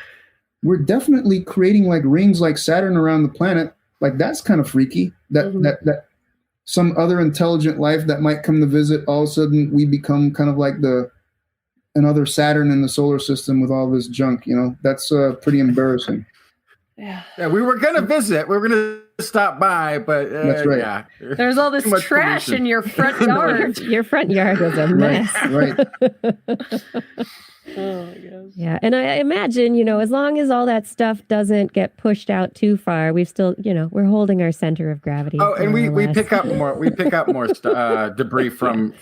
F: we're definitely creating like rings like Saturn around the planet. Like that's kind of freaky. That some other intelligent life that might come to visit, all of a sudden we become kind of like another Saturn in the solar system with all this junk. You know, that's pretty embarrassing.
E: Yeah,
C: we were gonna visit. We were gonna stop by, but
F: that's right.
C: Yeah.
E: There's all this trash
C: pollution
E: in your front yard.
A: Your front yard was a mess.
F: Right.
E: Oh my gosh.
A: Yeah, and I imagine, as long as all that stuff doesn't get pushed out too far, we've still, we're holding our center of gravity.
C: Oh, and we
A: less.
C: pick up more. We pick up more debris from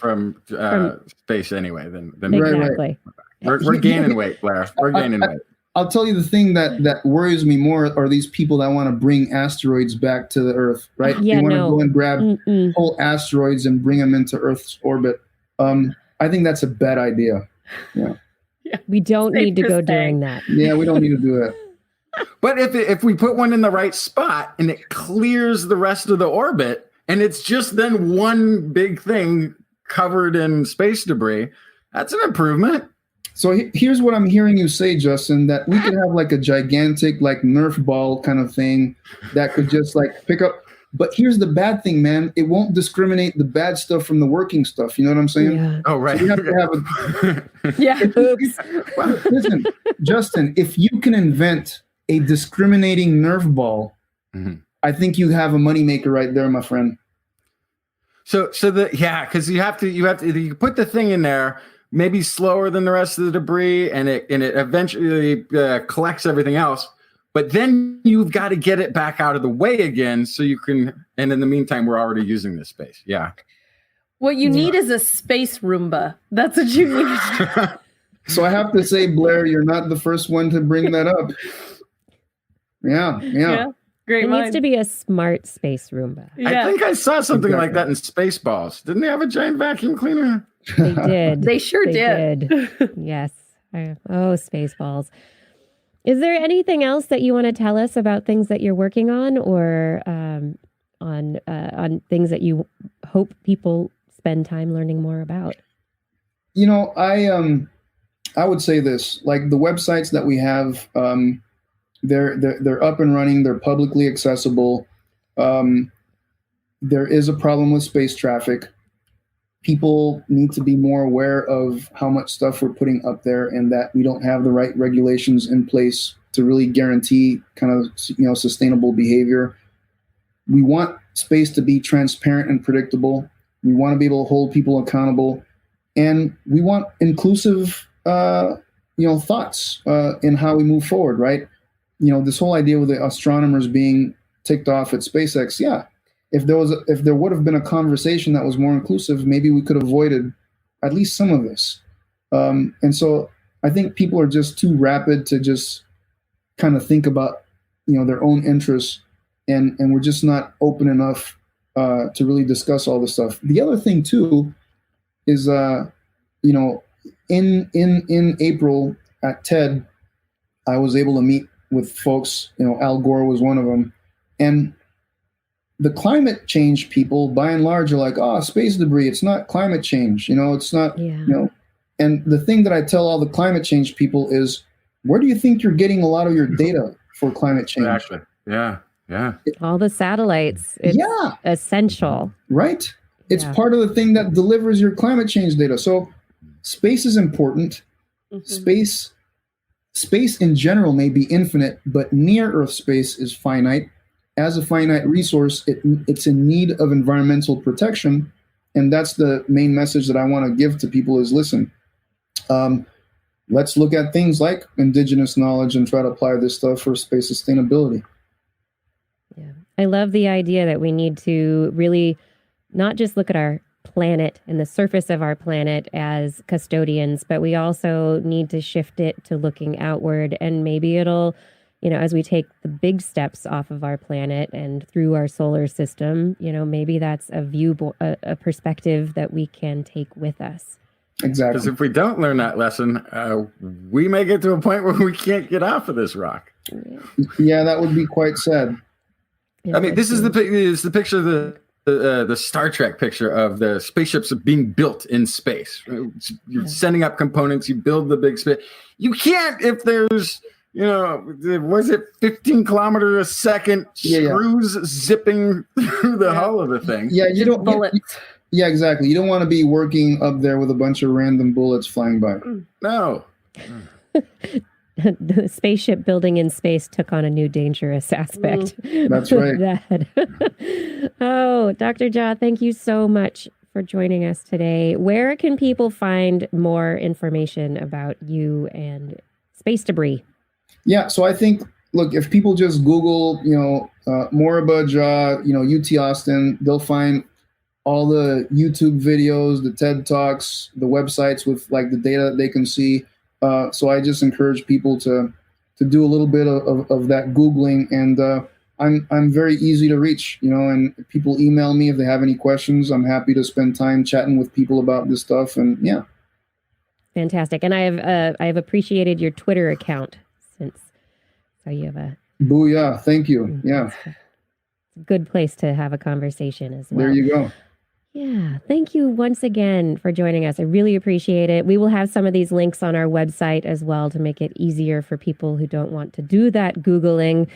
C: space anyway. Than
A: exactly.
C: We're gaining weight, Blair. We're gaining weight.
F: I'll tell you the thing that worries me more are these people that want to bring asteroids back to the Earth, right?
A: Yeah,
F: they want to go and grab whole asteroids and bring them into Earth's orbit. I think that's a bad idea. Yeah.
A: We don't need to go doing that.
F: Yeah, we don't need to do that.
C: But if we put one in the right spot and it clears the rest of the orbit, and it's just then one big thing covered in space debris, that's an improvement.
F: So here's what I'm hearing you say, Justin, that we could have like a gigantic like Nerf ball kind of thing that could just like pick up. But here's the bad thing, man. It won't discriminate the bad stuff from the working stuff. You know what I'm saying?
A: Yeah.
C: Oh, right.
F: So we have to have
E: Yeah.
F: Listen, Justin, if you can invent a discriminating Nerf ball, I think you have a moneymaker right there, my friend.
C: Because you put the thing in there, maybe slower than the rest of the debris, and it eventually collects everything else. But then you've got to get it back out of the way again so you can, and in the meantime, we're already using this space. Yeah.
E: What you need is a space Roomba. That's what you need.
F: So I have to say, Blair, you're not the first one to bring that up. Yeah.
E: Great
A: It
E: mind.
A: needs to be a smart space Roomba.
C: I think I saw something like that in Spaceballs. Didn't they have a giant vacuum cleaner?
A: They did.
E: They sure did.
A: Yes. Spaceballs. Is there anything else that you want to tell us about things that you're working on, or on things that you hope people spend time learning more about?
F: I would say this: like the websites that we have, they're up and running. They're publicly accessible. There is a problem with space traffic. People need to be more aware of how much stuff we're putting up there, and that we don't have the right regulations in place to really guarantee kind of sustainable behavior. We want space to be transparent and predictable. We want to be able to hold people accountable, and we want inclusive thoughts in how we move forward. Right? This whole idea with the astronomers being ticked off at SpaceX. Yeah. If there would have been a conversation that was more inclusive, maybe we could have avoided at least some of this. And so I think people are just too rapid to just kind of think about their own interests, and we're just not open enough to really discuss all this stuff. The other thing too is, in April at TED, I was able to meet with folks. Al Gore was one of them, and the climate change people, by and large, are like, "Oh, space debris. It's not climate change. It's not."
A: Yeah.
F: And the thing that I tell all the climate change people is, where do you think you're getting a lot of your data for climate change?
C: Exactly. Yeah.
A: All the satellites. It's essential.
F: Right. It's
A: Yeah.
F: part of the thing that delivers your climate change data. So space is important. Space in general may be infinite, but near Earth space is finite. As a finite resource, it's in need of environmental protection. And that's the main message that I want to give to people is, listen, let's look at things like indigenous knowledge and try to apply this stuff for space sustainability.
A: Yeah. I love the idea that we need to really not just look at our planet and the surface of our planet as custodians, but we also need to shift it to looking outward. And maybe it'll, as we take the big steps off of our planet and through our solar system, maybe that's a perspective that we can take with us.
F: Exactly.
C: Because if we don't learn that lesson, we may get to a point where we can't get off of this rock.
F: Yeah, that would be quite sad.
C: I mean, this is the picture of the Star Trek picture of the spaceships being built in space. You're sending up components, you build the big space. You can't if there's, was it 15 kilometers a second screws zipping through the hull of the thing?
F: Yeah, you don't
E: bullets.
F: Yeah, exactly. You don't want to be working up there with a bunch of random bullets flying by.
C: No.
A: The spaceship building in space took on a new dangerous aspect.
F: That's right.
A: Oh, Dr. Jha, thank you so much for joining us today. Where can people find more information about you and space debris?
F: Yeah, so I think, look, if people just Google, Moriba Jha, UT Austin, they'll find all the YouTube videos, the TED Talks, the websites with like the data that they can see. So I just encourage people to do a little bit of that Googling, and I'm very easy to reach, and people email me if they have any questions. I'm happy to spend time chatting with people about this stuff, and yeah.
A: Fantastic. And I have appreciated your Twitter account so you have a
F: booyah. Thank you. Yeah.
A: It's a good place to have a conversation as well.
F: There you go.
A: Yeah. Thank you once again for joining us. I really appreciate it. We will have some of these links on our website as well to make it easier for people who don't want to do that Googling.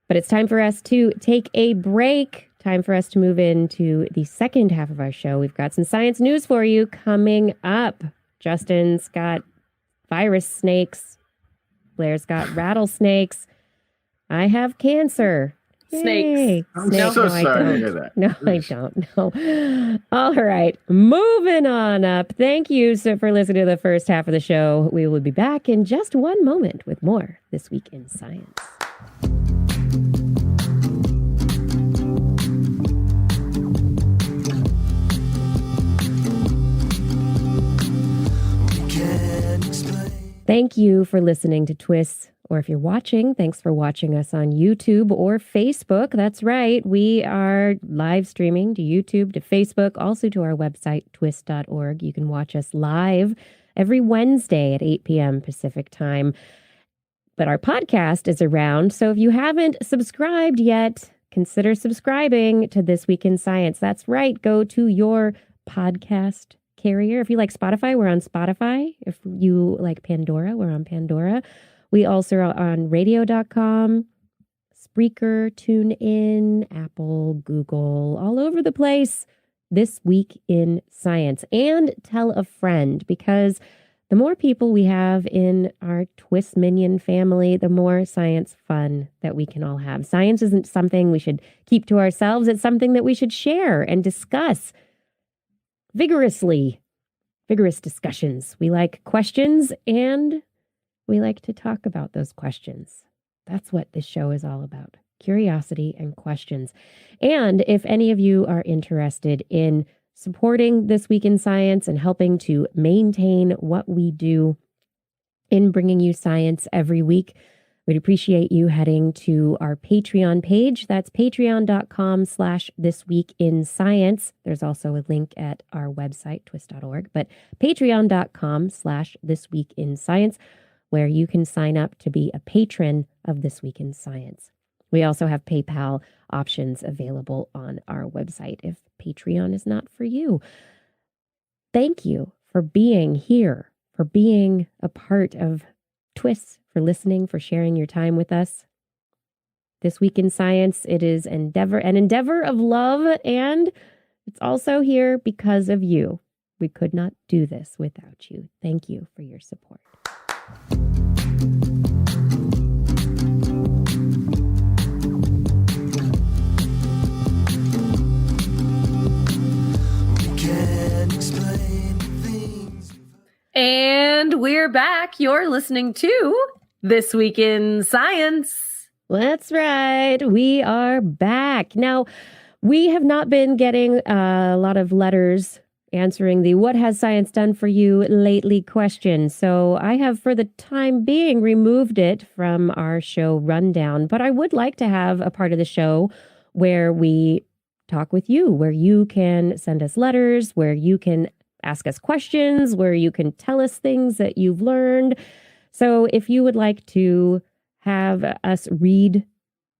A: But it's time for us to take a break. Time for us to move into the second half of our show. We've got some science news for you coming up. Justin's got virus snakes. Blair's got rattlesnakes. I have cancer.
E: Snakes.
A: Yay.
C: I'm
A: Snakes.
C: so
A: No, I
C: sorry to
A: don't.
C: hear that.
A: No, I don't. No. All right. Moving on up. Thank you for listening to the first half of the show. We will be back in just one moment with more This Week in Science. Thank you for listening to TWIS, or if you're watching, thanks for watching us on YouTube or Facebook. That's right. We are live streaming to YouTube, to Facebook, also to our website, twis.org. You can watch us live every Wednesday at 8 p.m. Pacific time. But our podcast is around, so if you haven't subscribed yet, consider subscribing to This Week in Science. That's right. Go to your podcast carrier. If you like Spotify, we're on Spotify. If you like Pandora, we're on Pandora. We also are on radio.com, Spreaker, TuneIn, Apple, Google, all over the place. This Week in Science. And tell a friend, because the more people we have in our TWIS Minion family, the more science fun that we can all have. Science isn't something we should keep to ourselves. It's something that we should share and discuss vigorous discussions. We like questions, and we like to talk about those questions. That's what this show is all about. Curiosity and questions. And if any of you are interested in supporting This Week in Science and helping to maintain what we do in bringing you science every week, We'd appreciate you heading to our Patreon page. That's patreon.com/thisweekinscience. There's also a link at our website, twis.org, but patreon.com/thisweekinscience, where you can sign up to be a patron of This Week in Science. We also have PayPal options available on our website if Patreon is not for you. Thank you for being here, for being a part of TWIS, for listening, for sharing your time with us. This Week in Science, it is an endeavor of love, and it's also here because of you. We could not do this without you. Thank you for your support.
E: And we're back. You're listening to This Week in Science.
A: That's right. We are back. Now, we have not been getting a lot of letters answering the "What has science done for you lately" question. So I have, for the time being, removed it from our show rundown. But I would like to have a part of the show where we talk with you, where you can send us letters, where you can ask us questions, where you can tell us things that you've learned. So if you would like to have us read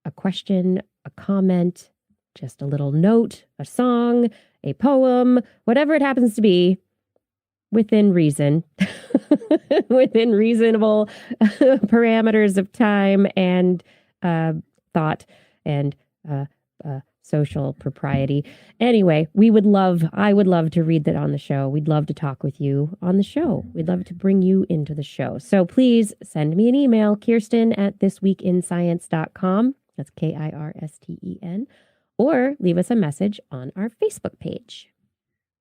A: a question, a comment, just a little note, a song, a poem, whatever it happens to be, within reason, within reasonable parameters of time and thought and social propriety. Anyway, I would love to read that on the show. We'd love to talk with you on the show. We'd love to bring you into the show. So please send me an email, Kirsten@thisweekinscience.com. That's KIRSTEN. Or leave us a message on our Facebook page.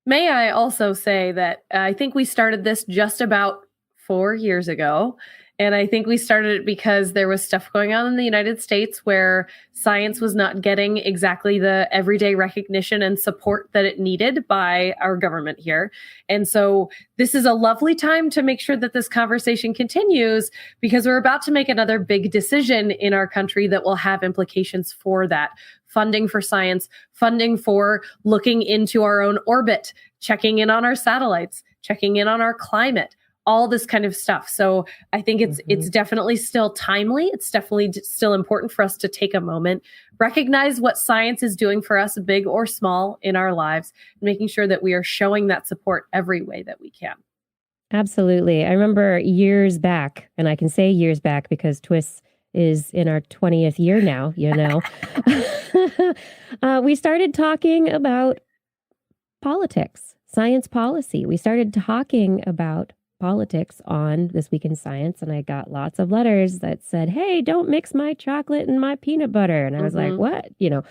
E: May I also say that I think we started this just about 4 years ago. And I think we started it because there was stuff going on in the United States where science was not getting exactly the everyday recognition and support that it needed by our government here. And so this is a lovely time to make sure that this conversation continues, because we're about to make another big decision in our country that will have implications for that. Funding for science, funding for looking into our own orbit, checking in on our satellites, checking in on our climate, all this kind of stuff. So I think it's definitely still timely. It's definitely still important for us to take a moment, recognize what science is doing for us, big or small, in our lives, making sure that we are showing that support every way that we can.
A: Absolutely. I remember years back, and I can say years back because TWIS is in our 20th year now, you know. We started talking about politics, science policy. We started talking about politics on This Week in Science, and I got lots of letters that said, "Hey, don't mix my chocolate and my peanut butter." And I was like, what? You know,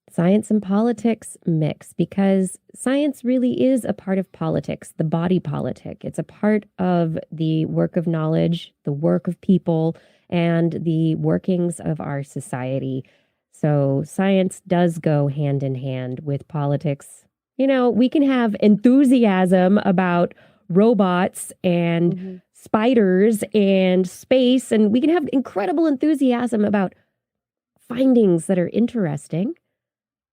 A: science and politics mix, because science really is a part of politics, the body politic. It's a part of the work of knowledge, the work of people, and the workings of our society. So science does go hand in hand with politics. You know, we can have enthusiasm about robots and spiders and space, and we can have incredible enthusiasm about findings that are interesting,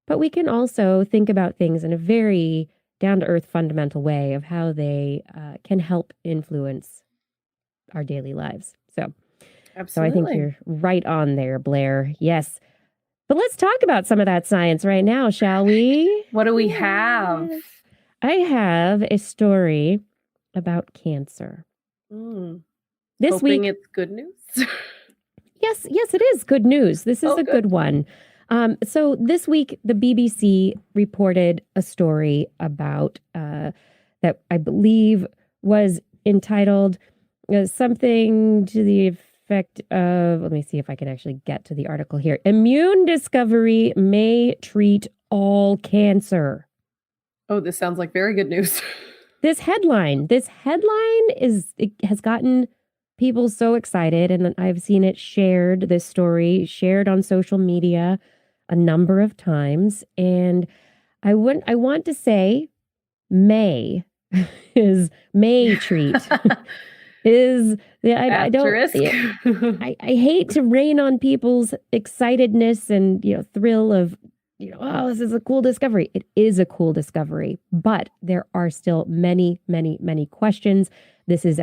A: but we can also think about things in a very down-to-earth, fundamental way of how they can help influence our daily lives. So I think you're right on there, Blair. Yes. But let's talk about some of that science right now, shall we?
E: What do we have?
A: I have a story about cancer. This
E: Hoping
A: week,
E: it's good news.
A: yes, it is good news. This is a good one. So this week, the BBC reported a story about that I believe was entitled something to the effect of, let me see if I can actually get to the article here. "Immune discovery may treat all cancer."
E: Oh, this sounds like very good news.
A: This headline has gotten people so excited, and I've seen it shared, this story shared on social media a number of times. And I want to say may treat. is, I don't,
E: Asterisk.
A: I hate to rain on people's excitedness and, thrill of, oh, this is a cool discovery. It is a cool discovery, but there are still many, many, many questions. This is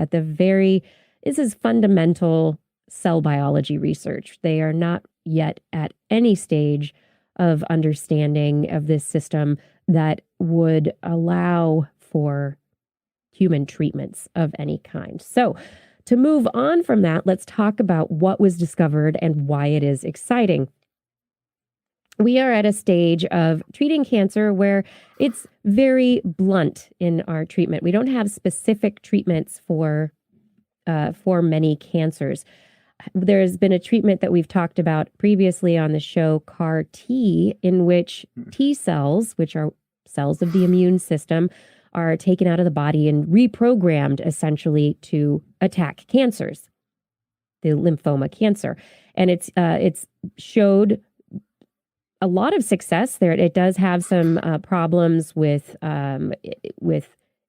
A: fundamental cell biology research. They are not yet at any stage of understanding of this system that would allow for human treatments of any kind. So to move on from that, let's talk about what was discovered and why it is exciting. We are at a stage of treating cancer where it's very blunt in our treatment. We don't have specific treatments for many cancers. There's been a treatment that we've talked about previously on the show, CAR T, in which T cells, which are cells of the immune system, are taken out of the body and reprogrammed essentially to attack cancers, the lymphoma cancer. And it's showed a lot of success there. It does have some problems with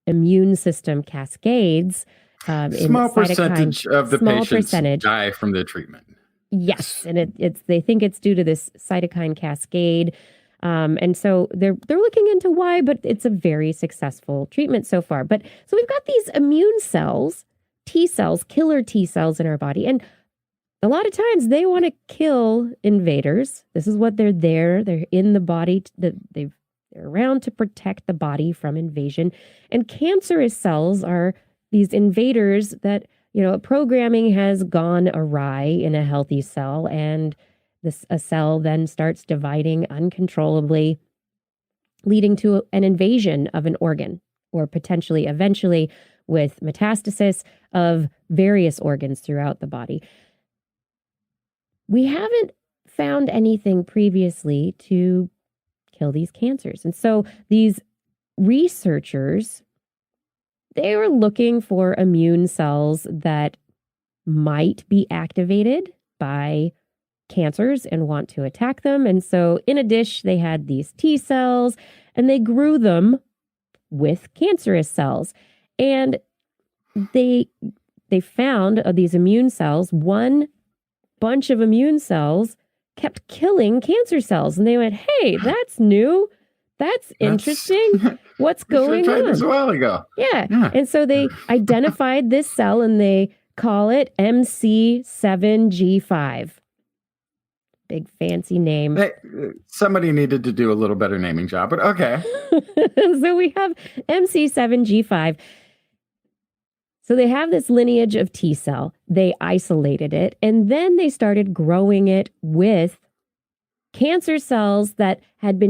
A: immune system cascades.
C: Small percentage of the patients die from the treatment.
A: Yes, and they think it's due to this cytokine cascade. And so they're looking into why, but it's a very successful treatment so far. But so we've got these immune cells, T cells, killer T cells in our body. And a lot of times they want to kill invaders. This is what they're there. They're in the body. They're around to protect the body from invasion. And cancerous cells are these invaders that, programming has gone awry in a healthy cell, and a cell then starts dividing uncontrollably, leading to an invasion of an organ, or potentially eventually with metastasis of various organs throughout the body. We haven't found anything previously to kill these cancers. And so these researchers, they were looking for immune cells that might be activated by cancers and want to attack them. And so in a dish, they had these T cells and they grew them with cancerous cells. And they found of these immune cells, one bunch of immune cells kept killing cancer cells. And they went, hey, that's new. That's interesting. What's going on?
C: This a while ago.
A: Yeah. And so they identified this cell and they call it MC7G5. Big fancy name.
C: Hey, somebody needed to do a little better naming job, but okay.
A: So we have MC7G5. So they have this lineage of T cell. They isolated it, and then they started growing it with cancer cells that had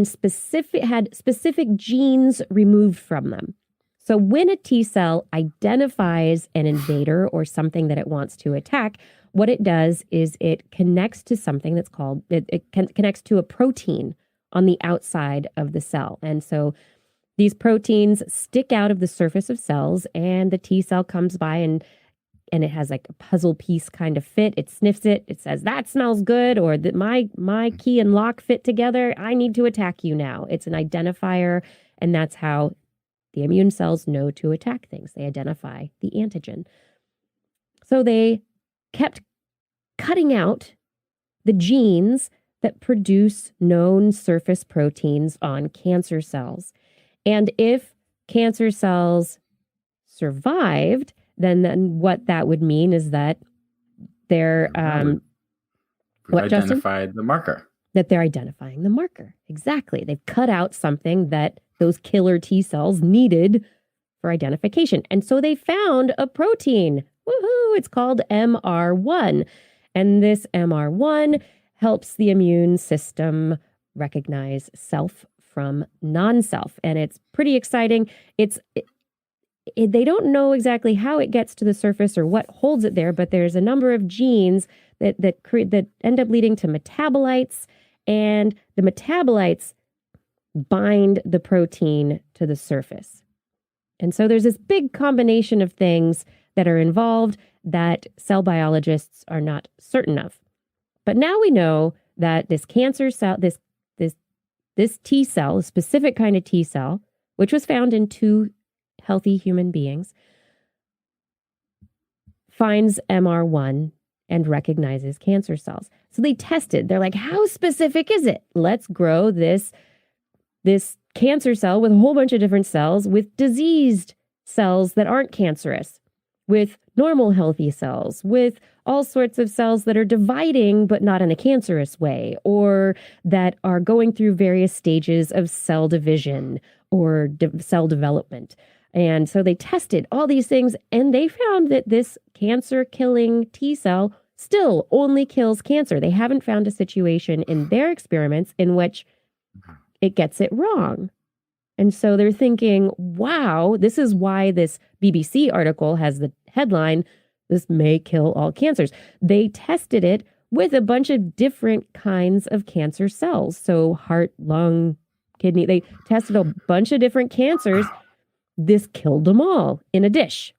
A: specific genes removed from them. So when a T cell identifies an invader or something that it wants to attack, what it does is it connects to something that's called, connects to a protein on the outside of the cell. And so these proteins stick out of the surface of cells, and the T cell comes by and it has like a puzzle piece kind of fit. It sniffs it. It says, that smells good, or that my key and lock fit together. I need to attack you now. It's an identifier, and that's how the immune cells know to attack things. They identify the antigen. So they kept cutting out the genes that produce known surface proteins on cancer cells. And if cancer cells survived, then what that would mean is that they're
C: identified the marker.
A: That they're identifying the marker. Exactly. They've cut out something that those killer T cells needed for identification. And so they found a protein. Woohoo! It's called MR1. And this MR1 helps the immune system recognize self from non-self. And it's pretty exciting. They don't know exactly how it gets to the surface or what holds it there, but there's a number of genes that end up leading to metabolites, and the metabolites bind the protein to the surface. And so there's this big combination of things that are involved that cell biologists are not certain of. But now we know that this cancer cell, this T cell, a specific kind of T cell, which was found in 2 healthy human beings, finds MR1 and recognizes cancer cells. So they tested. They're like, how specific is it? Let's grow this cancer cell with a whole bunch of different cells, with diseased cells that aren't cancerous, with normal healthy cells, with all sorts of cells that are dividing but not in a cancerous way, or that are going through various stages of cell division or cell development. And so they tested all these things, and they found that this cancer-killing T cell still only kills cancer. They haven't found a situation in their experiments in which it gets it wrong. And so they're thinking, wow, this is why this BBC article has the headline, "This may kill all cancers." They tested it with a bunch of different kinds of cancer cells. So heart, lung, kidney, they tested a bunch of different cancers. This killed them all in a dish.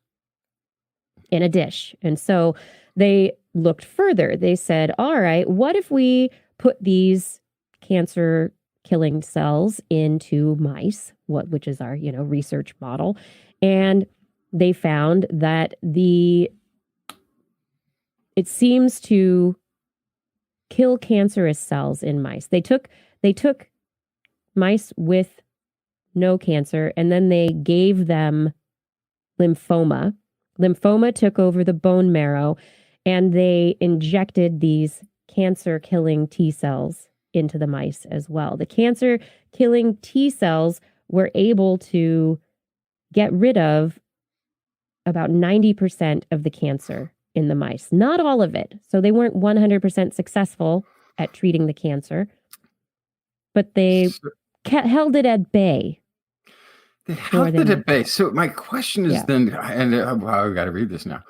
A: And so they looked further. They said, all right, what if we put these cancer killing cells into mice, which is our, research model. And they found that it seems to kill cancerous cells in mice. They took mice with no cancer, and then they gave them lymphoma. Lymphoma took over the bone marrow, and they injected these cancer-killing T cells into the mice as well. The cancer-killing T cells were able to get rid of about 90% of the cancer in the mice. Not all of it. So they weren't 100% successful at treating the cancer, but they held it at bay.
C: They held it at bay. So my question is then, and I've got to read this now.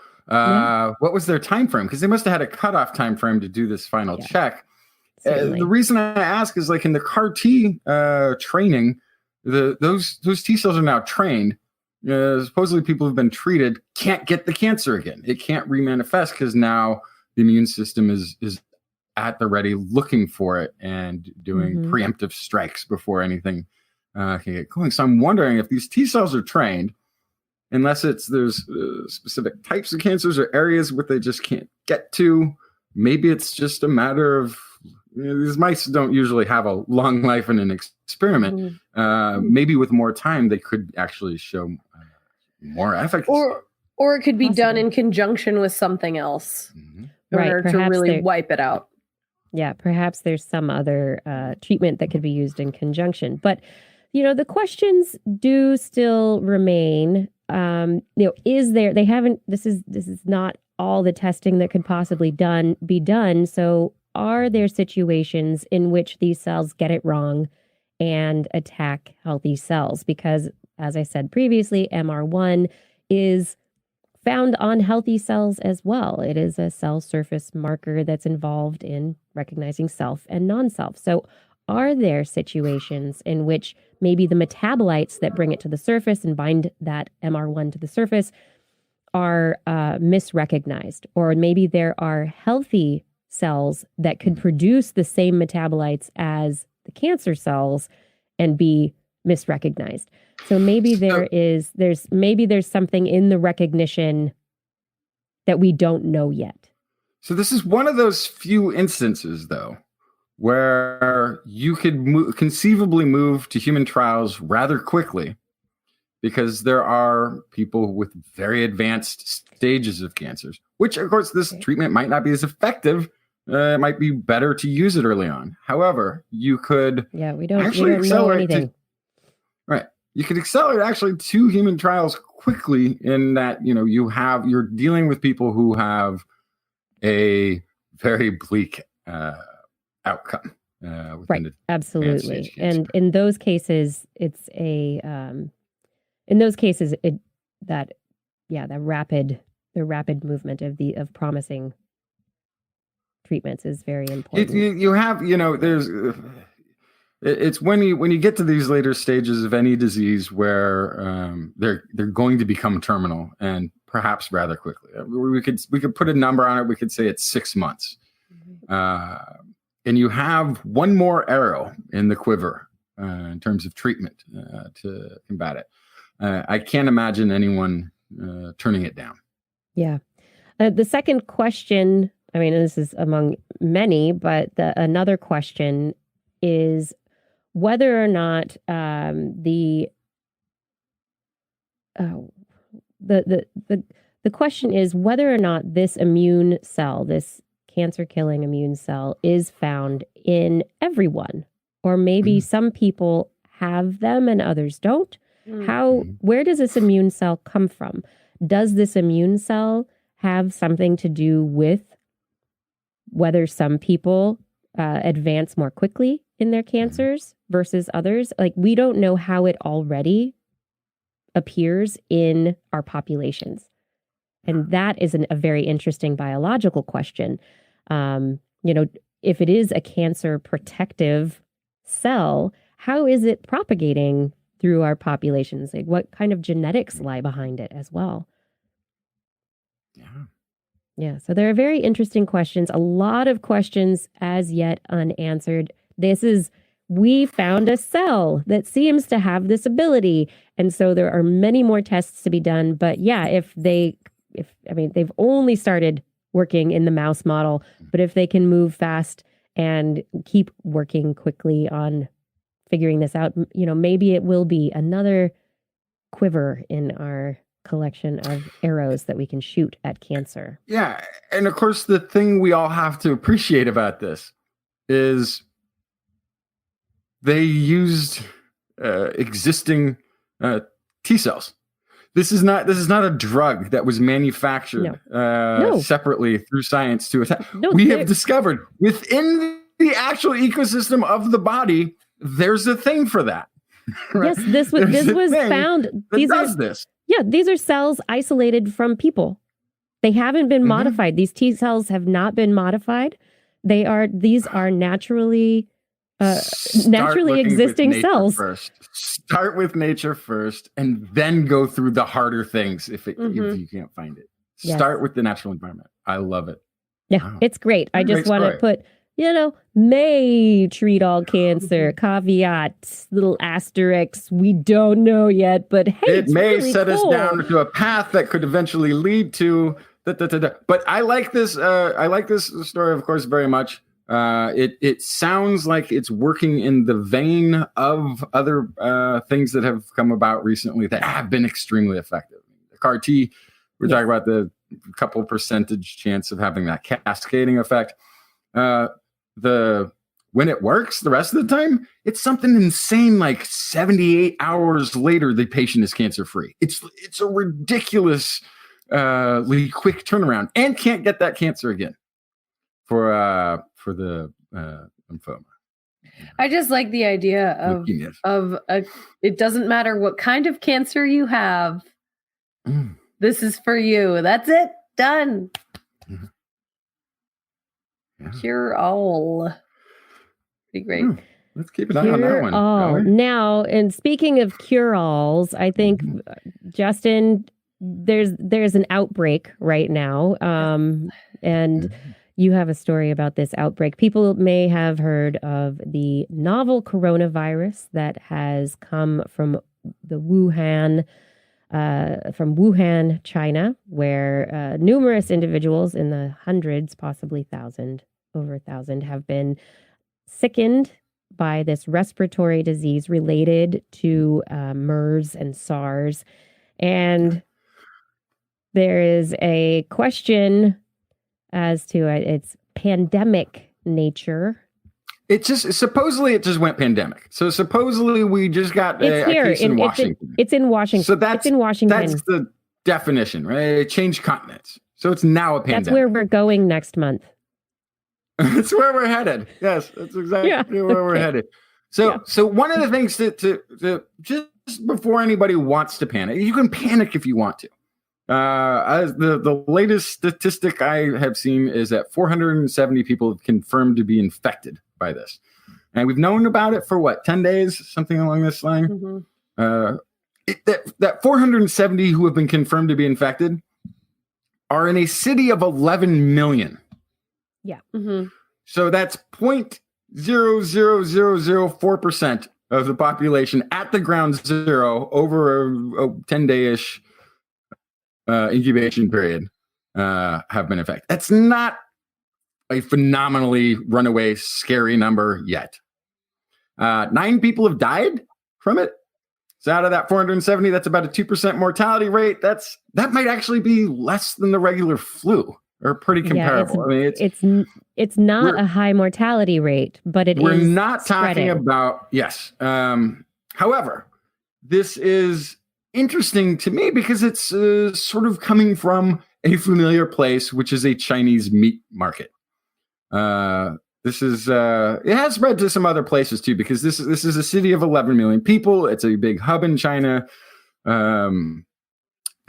C: What was their time frame? Because they must have had a cutoff time frame to do this final check. The reason I ask is, like, in the CAR T training, those T cells are now trained. Supposedly people who've been treated can't get the cancer again. It can't remanifest because now the immune system is at the ready looking for it and doing preemptive strikes before anything can get going. So I'm wondering if these T cells are trained, unless there's specific types of cancers or areas where they just can't get to. Maybe it's just a matter of, these mice don't usually have a long life in an experiment. Maybe with more time, they could actually show more efficacy.
E: Or it could be done in conjunction with something else in order to really wipe it out.
A: Yeah, perhaps there's some other treatment that could be used in conjunction. But, the questions do still remain. Is there, this is not all the testing that could possibly be done. So are there situations in which these cells get it wrong and attack healthy cells? Because, as I said previously, MR1 is found on healthy cells as well. It is a cell surface marker that's involved in recognizing self and non-self. So are there situations in which maybe the metabolites that bring it to the surface and bind that MR1 to the surface are misrecognized? Or maybe there are healthy cells that could produce the same metabolites as the cancer cells and be misrecognized. So maybe there's something in the recognition that we don't know yet.
C: So this is one of those few instances, though, where you could conceivably move to human trials rather quickly, because there are people with very advanced stages of cancers, which, of course, this treatment might not be as effective. It might be better to use it early on. However, you could
A: we don't know anything.
C: You could accelerate actually to human trials quickly, in that, you're dealing with people who have a very bleak outcome.
A: Right. Absolutely. And in those cases, it's the rapid movement of promising treatments is very important.
C: It's when you get to these later stages of any disease where they're going to become terminal, and perhaps rather quickly. We could put a number on it. We could say it's 6 months. And you have one more arrow in the quiver in terms of treatment to combat it. I can't imagine anyone turning it down.
A: Yeah. The second question, I mean, this is among many, but another question is whether or not the question is whether or not this immune cell, this cancer-killing immune cell, is found in everyone, or maybe some people have them and others don't. Where does this immune cell come from? Does this immune cell have something to do with whether some people advance more quickly in their cancers versus others? Like, we don't know how it already appears in our populations. And that is a very interesting biological question. If it is a cancer protective cell, how is it propagating through our populations? Like, what kind of genetics lie behind it as well? Yeah. So there are very interesting questions. A lot of questions as yet unanswered. We found a cell that seems to have this ability. And so there are many more tests to be done. But yeah, they've only started working in the mouse model, but if they can move fast and keep working quickly on figuring this out, maybe it will be another quiver in our collection of arrows that we can shoot at cancer.
C: Yeah. And of course, the thing we all have to appreciate about this is they used existing T cells. This is not a drug that was manufactured separately through science to attack. We have discovered within the actual ecosystem of the body, there's a thing for that. Right?
A: Yes, this was found. These are cells isolated from people. They haven't been modified. These T cells have not been modified. These are naturally existing cells.
C: Start with nature first, and then go through the harder things if you can't find it. Start with the natural environment. I love it.
A: Yeah, wow. It's great. I just want to put, may treat all cancer, caveat, little asterisk. We don't know yet, but hey,
C: it may really set us down to a path that could eventually lead to. But I like this. I like this story, of course, very much. It sounds like it's working in the vein of other things that have come about recently that have been extremely effective. The CAR T, we're talking about the couple percentage chance of having that cascading effect. When it works, the rest of the time, it's something insane like 78 hours later, the patient is cancer free. It's a ridiculously quick turnaround, and can't get that cancer again for the lymphoma.
E: I just like the idea of it doesn't matter what kind of cancer you have. This is for you. That's it. Done. Mm-hmm. Yeah. Cure all. Pretty great.
C: Let's keep an eye on that one.
A: All. Now, and speaking of cure-alls, I think, Justin, there's an outbreak right now. And you have a story about this outbreak. People may have heard of the novel coronavirus that has come from Wuhan, China, where numerous individuals in the hundreds, possibly over 1,000, have been sickened by this respiratory disease related to MERS and SARS. And there is a question as to its pandemic nature.
C: It just went pandemic. So supposedly we just got a case in Washington.
A: It's in Washington.
C: So that's
A: in Washington.
C: That's the definition, right? It changed continents. So it's now a pandemic.
A: That's where we're going next month.
C: That's where we're headed. Yes, that's exactly where we're headed. So one of the things to just before anybody wants to panic, you can panic if you want to. As the latest statistic I have seen is that 470 people have confirmed to be infected by this, and we've known about it for 10 days, something along this line. That 470 who have been confirmed to be infected are in a city of 11 million.
A: Yeah.
C: So that's 0.00004% of the population at the ground zero over a 10-day-ish incubation period. have been infected. That's not a phenomenally runaway scary number yet. 9 people have died from it. So out of that 470, that's about a 2% mortality rate. That might actually be less than the regular flu, or pretty comparable.
A: It's not a high mortality rate, but
C: we're not talking about, yes. However, this is interesting to me because it's sort of coming from a familiar place, which is a Chinese meat market. This is it has spread to some other places too, because this is a city of 11 million people. It's a big hub in China. It's a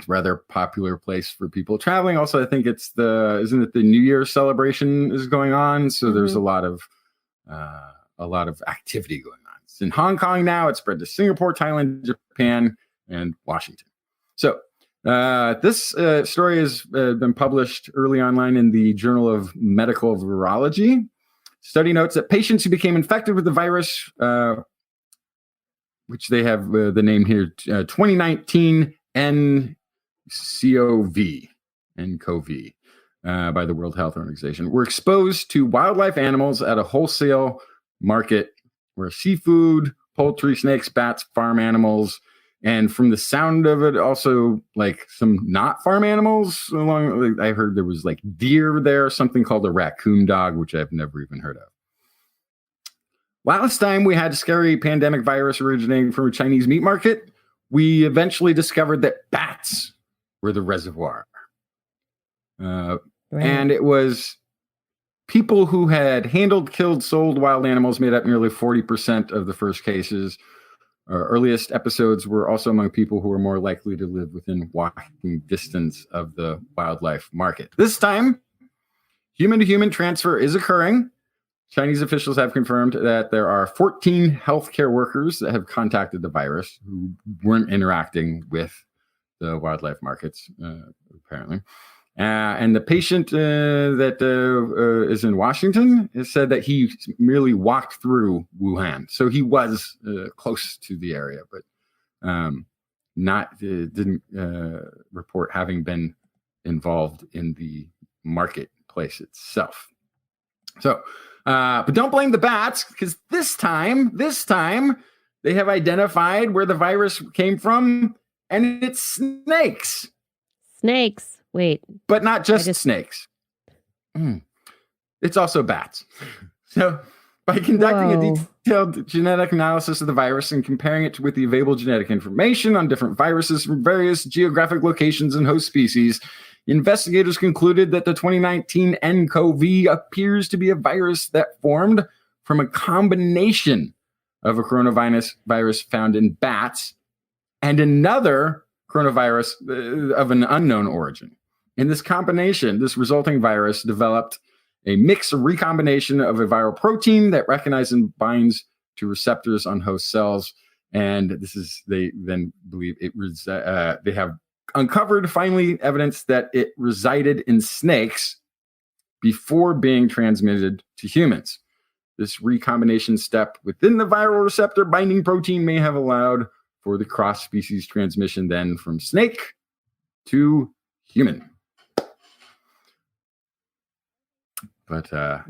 C: rather popular place for people traveling. Also, I think isn't it the New Year celebration is going on? So there's a lot of activity going on. It's in Hong Kong now. It's spread to Singapore, Thailand, Japan, and Washington. So this story has been published early online in the Journal of Medical Virology. Study notes that patients who became infected with the virus, which they have the name here, 2019 nCoV, by the World Health Organization, were exposed to wildlife animals at a wholesale market where seafood, poultry, snakes, bats, farm animals, and from the sound of it, also like some not farm animals. I heard there was like deer there, something called a raccoon dog, which I've never even heard of. Last time we had a scary pandemic virus originating from a Chinese meat market, we eventually discovered that bats were the reservoir. And it was people who had handled, killed, sold wild animals made up nearly 40% of the first cases. Our earliest episodes were also among people who were more likely to live within walking distance of the wildlife market. This time, human-to-human transfer is occurring. Chinese officials have confirmed that there are 14 healthcare workers that have contacted the virus who weren't interacting with the wildlife markets, apparently. And the patient that is in Washington has said that he merely walked through Wuhan. So he was close to the area, but didn't report having been involved in the marketplace itself. So, but don't blame the bats, because this time they have identified where the virus came from, and it's snakes.
A: Snakes. Wait.
C: But not just snakes. It's also bats. So by conducting a detailed genetic analysis of the virus and comparing it with the available genetic information on different viruses from various geographic locations and host species, investigators concluded that the 2019 nCoV appears to be a virus that formed from a combination of a coronavirus found in bats and another coronavirus of an unknown origin. In this combination, this resulting virus developed a mix or recombination of a viral protein that recognizes and binds to receptors on host cells. And they then believe they have uncovered finally evidence that it resided in snakes before being transmitted to humans. This recombination step within the viral receptor binding protein may have allowed for the cross-species transmission then from snake to human. But I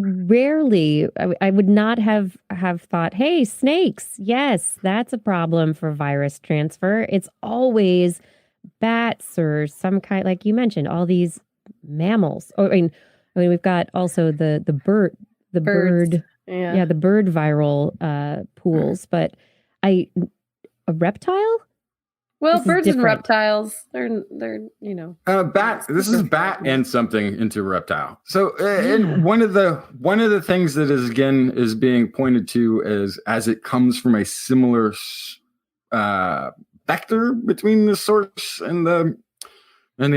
C: rarely would not have thought, hey, snakes, yes, that's a problem for virus transfer. It's always bats or some kind, like you mentioned, all these mammals. I mean we've got also the bird viral pools, but a reptile.
E: Well, birds and reptiles, they're
C: bat. This is bat and something into reptile. So, and one of the things that is being pointed to as it comes from a similar vector between the source and the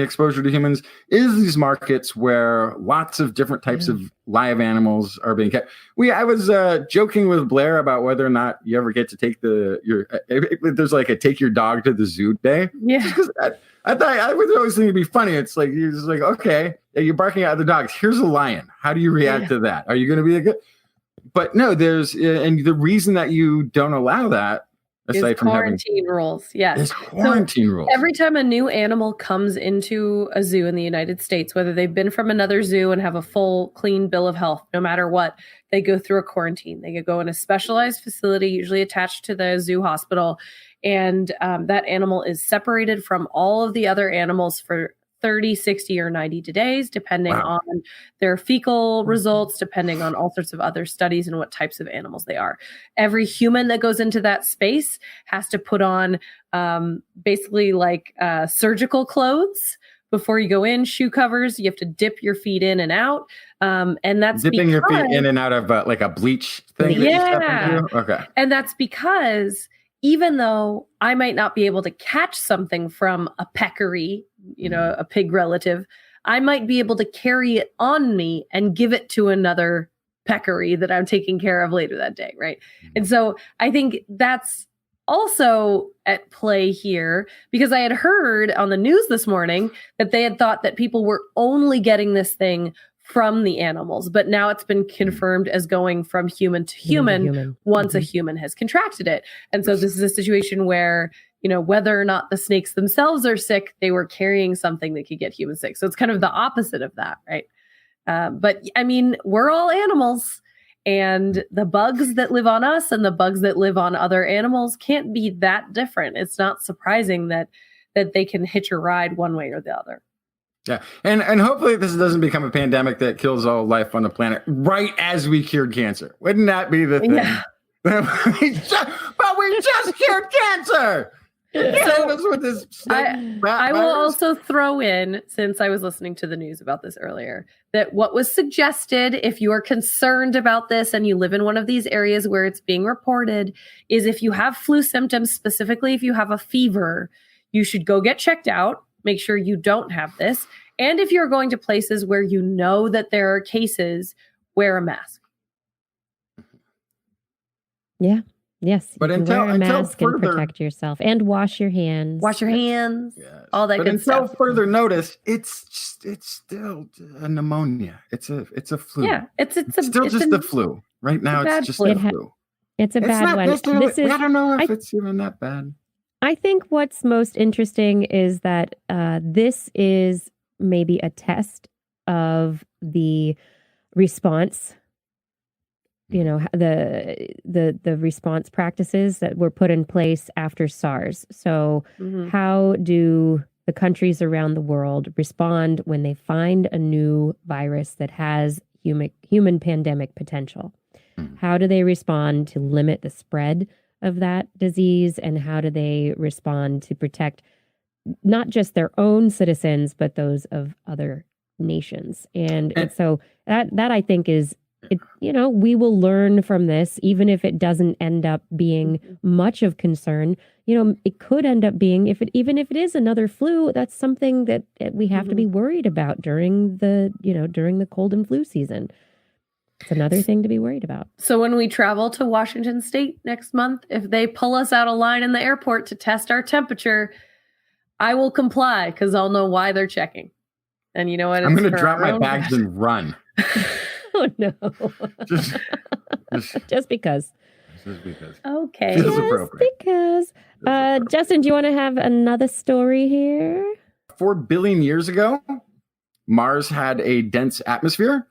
C: exposure to humans is these markets where lots of different types of live animals are being kept. I was joking with Blair about whether or not you ever get to take there's like a take your dog to the zoo day.
E: Yeah.
C: I thought I would always think it'd be funny. It's like, you're just like, okay, you're barking at the dogs. Here's a lion. How do you react to that? Are you going to be a good? But no, and the reason that you don't allow that Aside from having
E: quarantine rules. Yes.
C: there's quarantine rules.
E: Every time a new animal comes into a zoo in the United States, whether they've been from another zoo and have a full, clean bill of health, no matter what, they go through a quarantine. They go in a specialized facility, usually attached to the zoo hospital. And that animal is separated from all of the other animals for 30, 60, or 90 days, depending on their fecal results, depending on all sorts of other studies and what types of animals they are. Every human that goes into that space has to put on basically like surgical clothes before you go in, shoe covers. You have to dip your feet in and out. And that's
C: dipping your feet in and out of like a bleach thing. That you step into? Okay.
E: And that's because even though I might not be able to catch something from a peccary, a pig relative, I might be able to carry it on me and give it to another peccary that I'm taking care of later that day, right? And so I think that's also at play here, because I had heard on the news this morning that they had thought that people were only getting this thing from the animals, but now it's been confirmed as going from human to human once a human has contracted it. And so this is a situation where, whether or not the snakes themselves are sick, they were carrying something that could get humans sick. So it's kind of the opposite of that, right? But I mean, we're all animals, and the bugs that live on us and the bugs that live on other animals can't be that different. It's not surprising that they can hitch a ride one way or the other.
C: Yeah. And hopefully this doesn't become a pandemic that kills all life on the planet right as we cured cancer. Wouldn't that be the thing? Yeah. But we just cured cancer.
E: I will also throw in, since I was listening to the news about this earlier, that what was suggested, if you are concerned about this and you live in one of these areas where it's being reported, is if you have flu symptoms, specifically if you have a fever, you should go get checked out. Make sure you don't have this. And if you're going to places where you know that there are cases, wear a mask.
A: Yeah. Yes.
C: But
A: wear a mask and protect yourself and wash your hands.
E: Wash your hands. Yes. All that good stuff.
C: Until further notice, it's still a pneumonia. It's a flu.
E: Yeah. It's
C: just a flu. Right now it's just a flu.
A: It's a bad one.
C: I don't know if it's even that bad.
A: I think what's most interesting is that this is maybe a test of the response, the response practices that were put in place after SARS. So how do the countries around the world respond when they find a new virus that has human pandemic potential? How do they respond to limit the spread of that disease, and how do they respond to protect not just their own citizens, but those of other nations? And so that I think is, we will learn from this, even if it doesn't end up being much of concern. It could end up being, even if it is another flu, that's something that we have to be worried about during the cold and flu season. It's another thing to be worried about.
E: So when we travel to Washington State next month, if they pull us out of line in the airport to test our temperature, I will comply, because I'll know why they're checking. And you know what?
C: I'm going to drop my bags and run.
A: Oh, no.
C: Just
A: because.
C: Just because.
E: Okay.
C: Feels appropriate.
A: Because. Justin, do you want to have another story here?
C: 4 billion years ago, Mars had a dense atmosphere.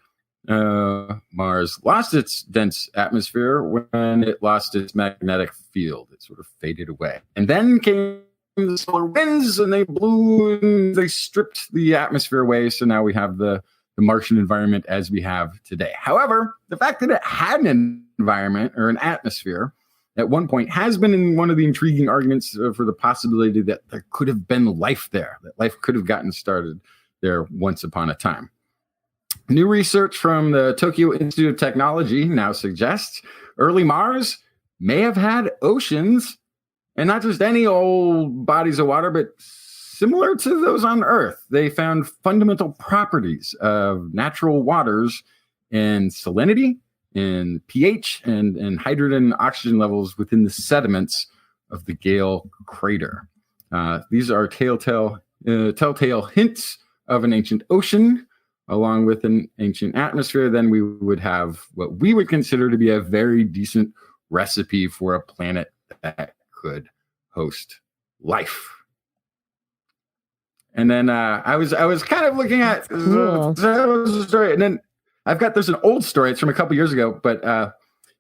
C: Mars lost its dense atmosphere when it lost its magnetic field. It sort of faded away. And then came the solar winds, and they blew and they stripped the atmosphere away. So now we have the Martian environment as we have today. However, the fact that it had an environment or an atmosphere at one point has been in one of the intriguing arguments for the possibility that there could have been life there, that life could have gotten started there once upon a time. New research from the Tokyo Institute of Technology now suggests early Mars may have had oceans, and not just any old bodies of water, but similar to those on Earth. They found fundamental properties of natural waters in salinity, in pH, and hydrogen and oxygen levels within the sediments of the Gale crater. These are telltale hints of an ancient ocean, along with an ancient atmosphere. Then we would have what we would consider to be a very decent recipe for a planet that could host life. And then I was kind of looking at
A: Cool.
C: the story, and then there's an old story. It's from a couple years ago, but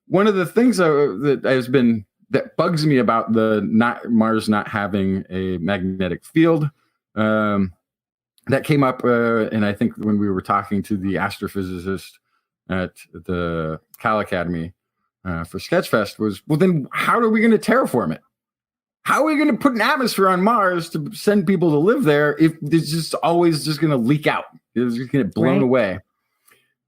C: one of the things that bugs me about Mars not having a magnetic field that came up, and I think when we were talking to the astrophysicist at the Cal Academy for Sketchfest was, well, then how are we going to terraform it? How are we going to put an atmosphere on Mars to send people to live there if it's just always just going to leak out? It's just going to get blown away.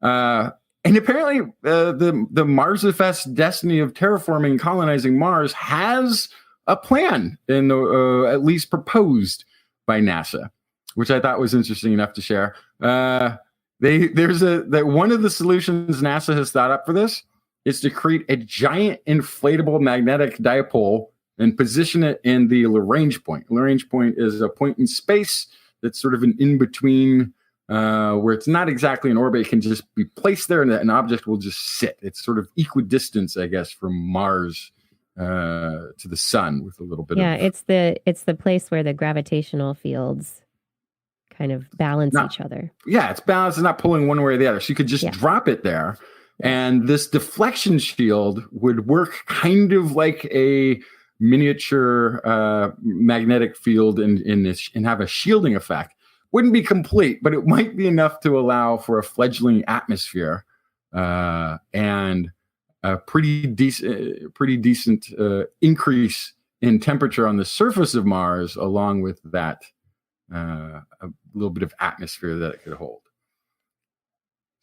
C: And apparently the Marsifest destiny of terraforming, colonizing Mars has a plan, and at least proposed by NASA, which I thought was interesting enough to share. There's one of the solutions NASA has thought up for this is to create a giant inflatable magnetic dipole and position it in the Lagrange point. Lagrange point is a point in space that's sort of an in-between, where it's not exactly an orbit. It can just be placed there and an object will just sit. It's sort of equidistance, I guess, from Mars to the sun with a little bit of...
A: Yeah, it's the place where the gravitational fields kind of balance each other.
C: Yeah, it's balanced. It's not pulling one way or the other. So you could just drop it there. And this deflection shield would work kind of like a miniature magnetic field and have a shielding effect. Wouldn't be complete, but it might be enough to allow for a fledgling atmosphere and a pretty decent increase in temperature on the surface of Mars, along with that a little bit of atmosphere that it could hold.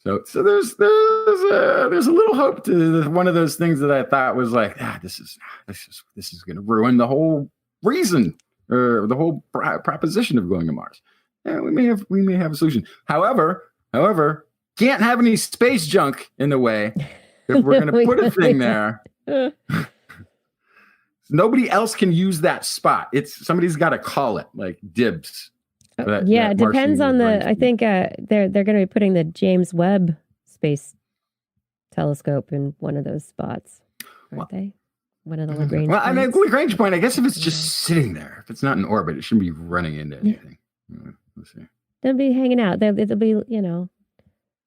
C: So there's a little hope to one of those things that I thought was like, this is going to ruin the whole reason or the whole proposition of going to Mars. Yeah, we may have a solution. However, can't have any space junk in the way if we're going to put a thing there. Nobody else can use that spot. Somebody's got to call it, like dibs.
A: It depends on I think they're going to be putting the James Webb Space Telescope in one of those spots, aren't they? One of the Lagrange.
C: Well, I mean, Lagrange point. I guess if it's just sitting there, if it's not in orbit, it shouldn't be running into anything. Let's see.
A: They'll be hanging out. It'll be the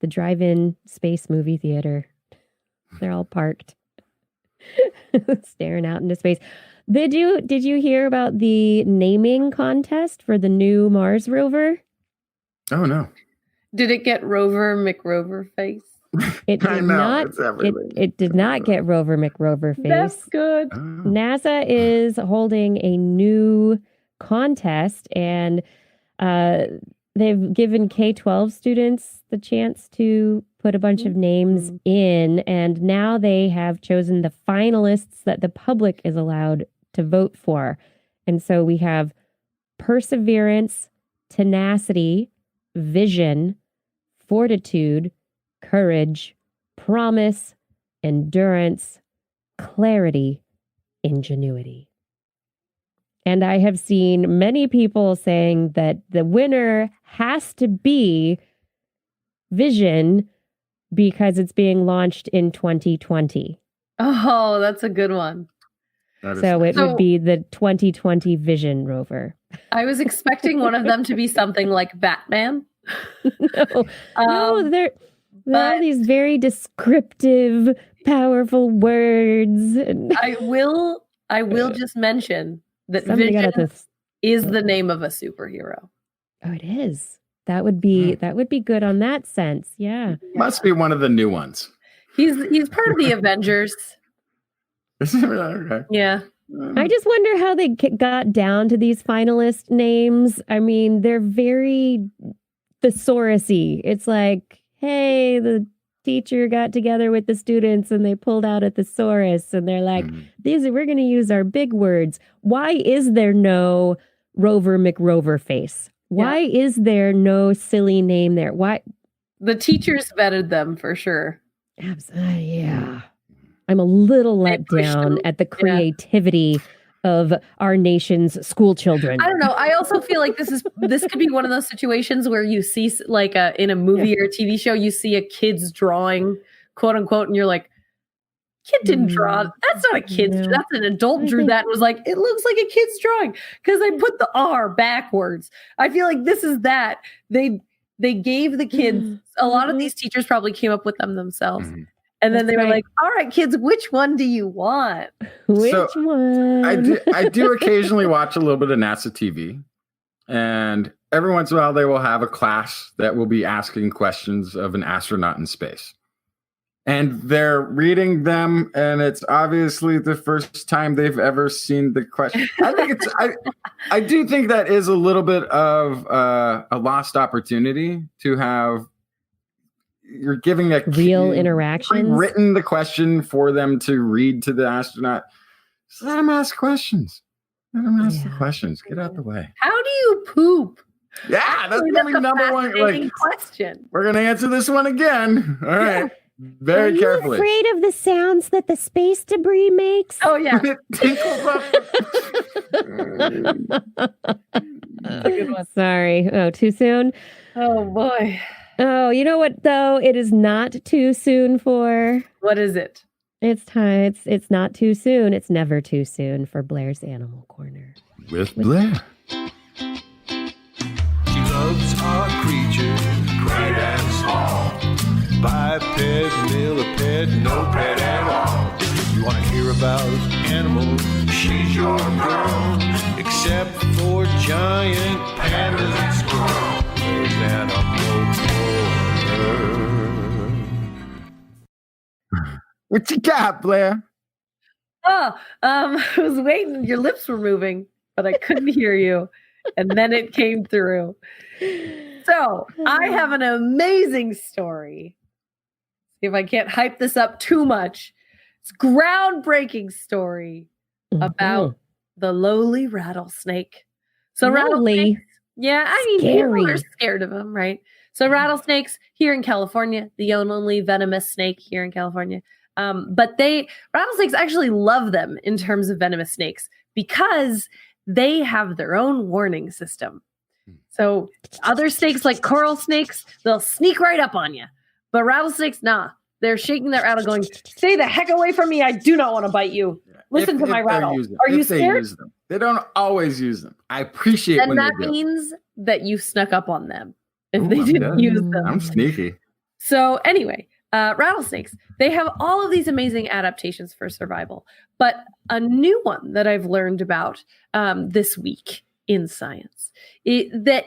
A: drive-in space movie theater. They're all parked, staring out into space. Did you hear about the naming contest for the new Mars rover?
C: Oh no!
E: Did it get Rover McRover face?
A: It did not. It did not get Rover McRover face.
E: That's good.
C: Oh.
A: NASA is holding a new contest, and they've given K-12 students the chance to put a bunch of names in, and now they have chosen the finalists that the public is allowed to vote for. And so we have perseverance, tenacity, vision, fortitude, courage, promise, endurance, clarity, ingenuity. And I have seen many people saying that the winner has to be Vision because it's being launched in 2020.
E: Oh, that's a good one.
A: So it would be the 2020 Vision rover.
E: I was expecting one of them to be something like Batman.
A: No, they're all these very descriptive, powerful words.
E: I will just mention that Vision is the name of a superhero.
A: Oh, it is. That would be good on that sense. Yeah.
C: Must be one of the new ones.
E: He's part of the Avengers.
C: Okay.
E: Yeah.
A: I just wonder how they got down to these finalist names. I mean, they're very thesaurus-y. It's like, hey, the teacher got together with the students and they pulled out a thesaurus and they're like, we're going to use our big words. Why is there no Rover McRover face? Why is there no silly name there? Why?
E: The teachers vetted them for sure.
A: Yeah. I'm a little let down at the creativity of our nation's school children.
E: I don't know. I also feel like this could be one of those situations where you see like in a movie or a TV show, you see a kid's drawing, quote unquote, and you're like, Kid didn't draw. That's not a kid's.
A: No.
E: That's an adult drew that and was like, it looks like a kid's drawing because they put the R backwards. I feel like this is that they gave the kids. A lot of these teachers probably came up with them themselves, and then
A: That's
E: they were
A: right.
E: like, "All right, kids, which one do you want?"
A: Which
C: So,
A: one?
C: I do occasionally watch a little bit of NASA TV, and every once in a while they will have a class that will be asking questions of an astronaut in space. And they're reading them, and it's obviously the first time they've ever seen the question. I think I do think that is a little bit of a lost opportunity to have. You're giving a
A: Real interactions.
C: written the question for them to read to the astronaut. So let them ask questions. Let them ask the
A: Yeah.
C: questions. Get out the way.
E: How do you poop?
C: Yeah, that's
E: Actually,
C: gonna be
E: a
C: number one.
E: fascinating
C: Like,
E: question.
C: we're gonna answer this one again. All right,
A: Are
C: very
A: you
C: carefully.
A: afraid of the sounds that the space debris makes?
E: Oh yeah,
C: It tinkles up.
E: that's a good one.
A: Sorry. Oh, too soon?
E: Oh boy,
A: Oh, you know what, though? It is not too soon for.
E: what is it?
A: It's time. It's not too soon. It's never too soon for Blair's Animal Corner.
C: With Blair.
G: She loves our creatures, great and small. Biped, millipede, no pet at all. You want to hear about animals? She's your girl. Except for giant pandas and squirrels. There's Animal Corner.
C: What you got, Blair?
E: Oh, I was waiting. Your lips were moving, but I couldn't hear you, and then it came through. So I have an amazing story. See if I can't hype this up too much. It's a groundbreaking story about the lowly rattlesnake. So
A: Lowly.
E: rattlesnakes, yeah, I mean, people
A: Scary.
E: are scared of them, right? So rattlesnakes here in California, the only venomous snake here in California. But rattlesnakes actually love them in terms of venomous snakes because they have their own warning system. So other snakes like coral snakes, they'll sneak right up on you. But rattlesnakes, nah. They're shaking their rattle going, stay the heck away from me. I do not want to bite you. Listen to my
C: they're
E: rattle.
C: using-
E: Are you
C: if they
E: scared?
C: use them. They don't always use them. I appreciate
E: Then
C: when
E: that
C: they do.
E: means that you snuck up on them if
C: Ooh,
E: they
C: I'm
E: didn't
C: good.
E: use them.
C: I'm sneaky.
E: So anyway, rattlesnakes, they have all of these amazing adaptations for survival. But a new one that I've learned about this week in science that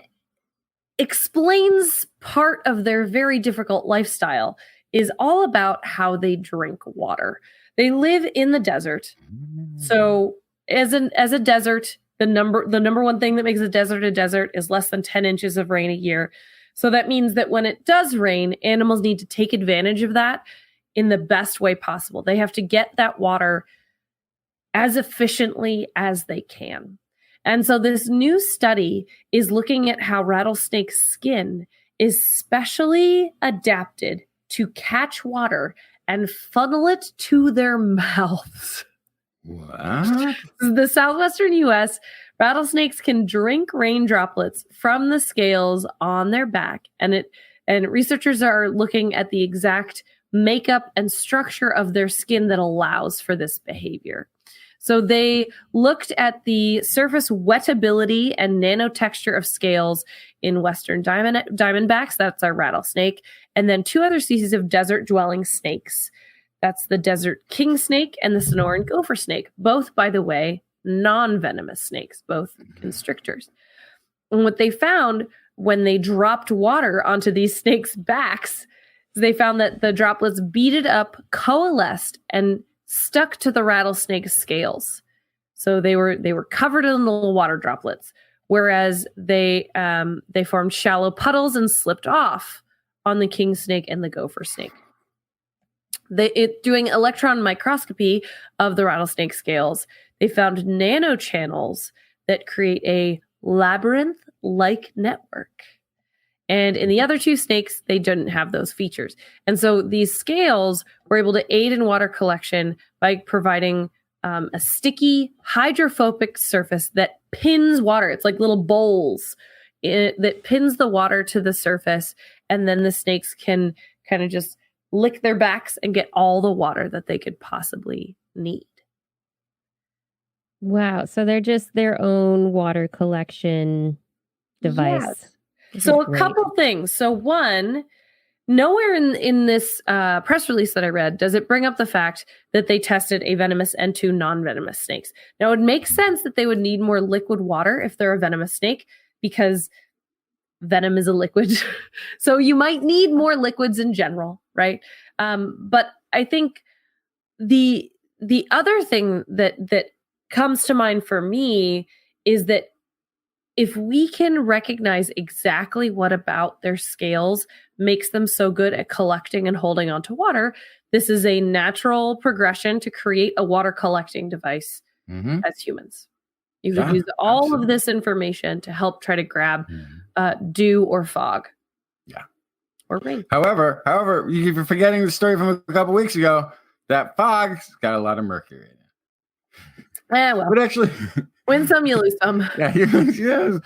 E: explains part of their very difficult lifestyle is all about how they drink water. They live in the desert. So as a desert, the number one thing that makes a desert is less than 10 inches of rain a year. So that means that when it does rain, animals need to take advantage of that in the best way possible. They have to get that water as efficiently as they can. And so this new study is looking at how rattlesnake skin is specially adapted to catch water and funnel it to their mouths.
C: What?
E: The southwestern US, rattlesnakes can drink rain droplets from the scales on their back, and researchers are looking at the exact makeup and structure of their skin that allows for this behavior. So they looked at the surface wettability and nanotexture of scales in western diamondbacks, that's our rattlesnake, and then two other species of desert-dwelling snakes. That's the desert king snake and the Sonoran gopher snake, both, by the way, non-venomous snakes, both constrictors. And what they found when they dropped water onto these snakes' backs, they found that the droplets beaded up, coalesced, and stuck to the rattlesnake's scales. So they were covered in little water droplets, whereas they formed shallow puddles and slipped off on the king snake and the gopher snake. Doing electron microscopy of the rattlesnake scales, they found nanochannels that create a labyrinth-like network. And in the other two snakes, they didn't have those features. And so these scales were able to aid in water collection by providing a sticky, hydrophobic surface that pins water. It's like little bowls that pins the water to the surface. And then the snakes can kind of just lick their backs and get all the water that they could possibly need.
A: Wow. So they're just their own water collection device.
E: Yes.
A: This
E: So
A: is
E: a
A: great.
E: couple things. So one, nowhere in this press release that I read does it bring up the fact that they tested a venomous and 2 non-venomous snakes. Now, it makes sense that they would need more liquid water if they're a venomous snake, because venom is a liquid. So you might need more liquids in general, right? But I think the other thing that comes to mind for me is that if we can recognize exactly what about their scales makes them so good at collecting and holding onto water, this is a natural progression to create a water collecting device as humans. You could use all of this information to help try to grab dew or fog.
C: Yeah.
E: Or rain.
C: However, you're forgetting the story from a couple weeks ago. That fog's got a lot of mercury in it.
E: Well,
C: But actually,
E: win some, you lose some.
C: yes.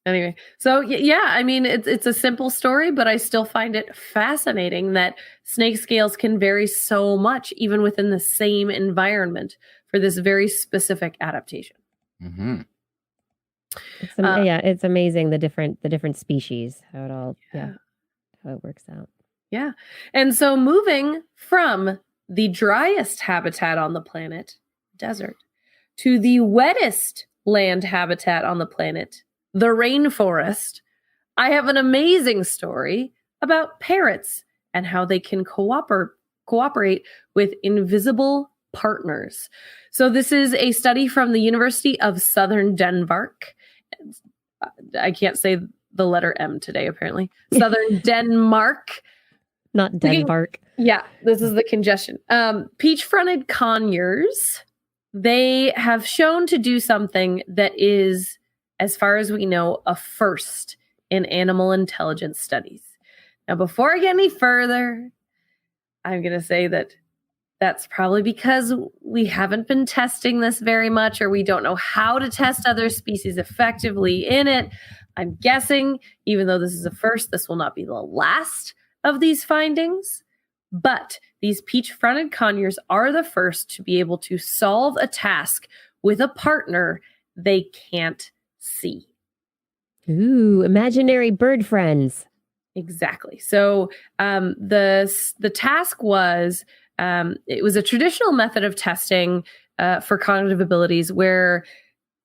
E: Anyway, so yeah, I mean, it's a simple story, but I still find it fascinating that snake scales can vary so much, even within the same environment, for this very specific adaptation.
C: Mm-hmm.
A: It's amazing the different species, how it all how it works out.
E: Yeah. And so moving from the driest habitat on the planet, desert, to the wettest land habitat on the planet, the rainforest, I have an amazing story about parrots and how they can cooperate with invisible partners. So this is a study from the University of Southern Denmark. I can't say the letter M today, apparently. Southern Denmark.
A: Not Denmark.
E: Yeah, this is the congestion. Peach-fronted conures, they have shown to do something that is, as far as we know, a first in animal intelligence studies. Now, before I get any further, I'm going to say that that's probably because we haven't been testing this very much, or we don't know how to test other species effectively in it. I'm guessing, even though this is a first, this will not be the last of these findings. But these peach-fronted conures are the first to be able to solve a task with a partner they can't see.
A: Ooh, imaginary bird friends.
E: Exactly. So the task was, it was a traditional method of testing for cognitive abilities where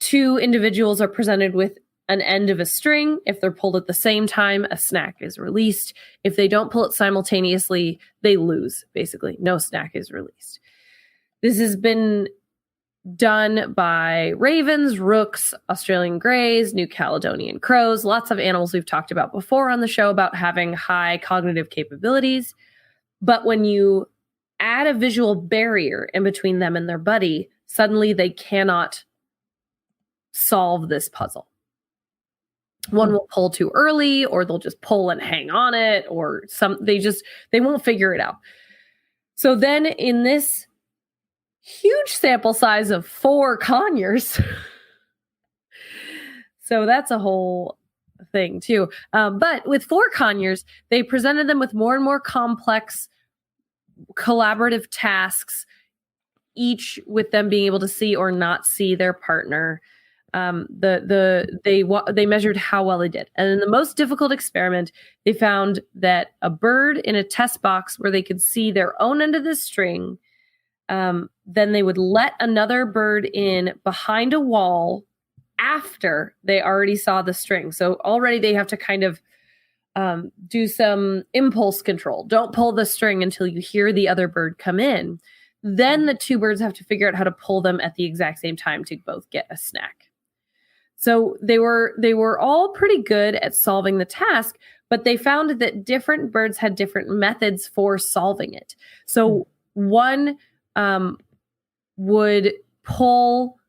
E: 2 individuals are presented with an end of a string. If they're pulled at the same time, a snack is released. If they don't pull it simultaneously, they lose. Basically, no snack is released. This has been done by ravens, rooks, Australian greys, New Caledonian crows, lots of animals we've talked about before on the show about having high cognitive capabilities. But when you add a visual barrier in between them and their buddy, suddenly they cannot solve this puzzle. One will pull too early, or they'll just pull and hang on it, or they won't figure it out. So then in this huge sample size of 4 conures, so that's a whole thing too. But with 4 conures, they presented them with more and more complex collaborative tasks, each with them being able to see or not see their partner. They measured how well they did. And in the most difficult experiment, they found that a bird in a test box where they could see their own end of the string, then they would let another bird in behind a wall after they already saw the string. So already they have to kind of do some impulse control. Don't pull the string until you hear the other bird come in. Then the 2 birds have to figure out how to pull them at the exact same time to both get a snack. So they were all pretty good at solving the task, but they found that different birds had different methods for solving it. So one would pull,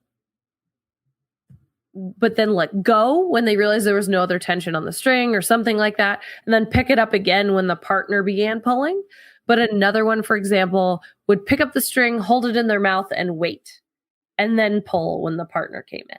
E: but then let go when they realized there was no other tension on the string or something like that, and then pick it up again when the partner began pulling. But another one, for example, would pick up the string, hold it in their mouth, and wait, and then pull when the partner came in.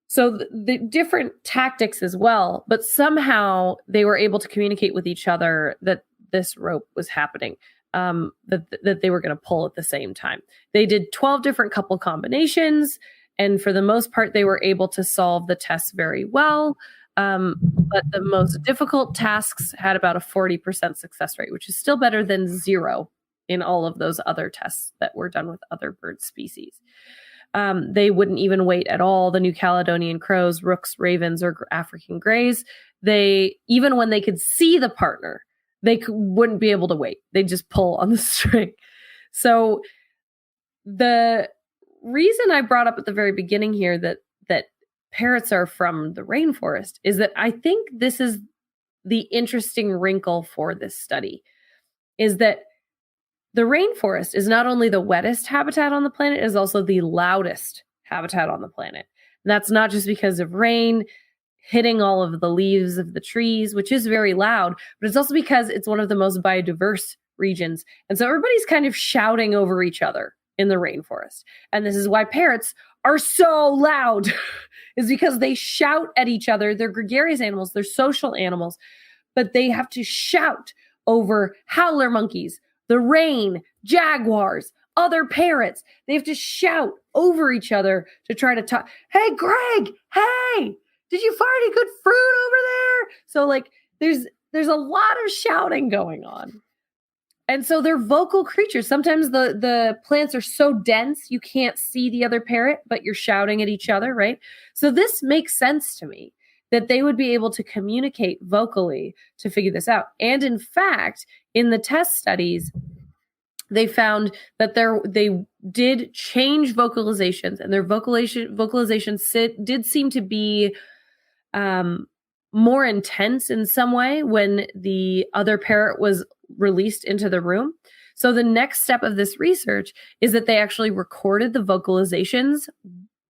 E: So the different tactics as well, but somehow they were able to communicate with each other that this rope was happening, that they were going to pull at the same time. They did 12 different couple combinations, and for the most part, they were able to solve the tests very well. But the most difficult tasks had about a 40% success rate, which is still better than 0 in all of those other tests that were done with other bird species. They wouldn't even wait at all. The New Caledonian crows, rooks, ravens, or African greys, even when they could see the partner, they wouldn't be able to wait. They'd just pull on the string. So the reason I brought up at the very beginning here that parrots are from the rainforest is that I think this is the interesting wrinkle for this study, is that the rainforest is not only the wettest habitat on the planet, it is also the loudest habitat on the planet. And that's not just because of rain hitting all of the leaves of the trees, which is very loud, but it's also because it's one of the most biodiverse regions. And so everybody's kind of shouting over each other in the rainforest. And this is why parrots are so loud, is because they shout at each other. They're gregarious animals, they're social animals, but they have to shout over howler monkeys, the rain, jaguars, other parrots. They have to shout over each other to try to talk. Hey, Greg, hey, did you find any good fruit over there? So like there's a lot of shouting going on. And so they're vocal creatures. Sometimes the plants are so dense you can't see the other parrot, but you're shouting at each other, right? So this makes sense to me that they would be able to communicate vocally to figure this out. And in fact, in the test studies, they found that they did change vocalizations, and their vocalizations did seem to be more intense in some way when the other parrot was released into the room. So the next step of this research is that they actually recorded the vocalizations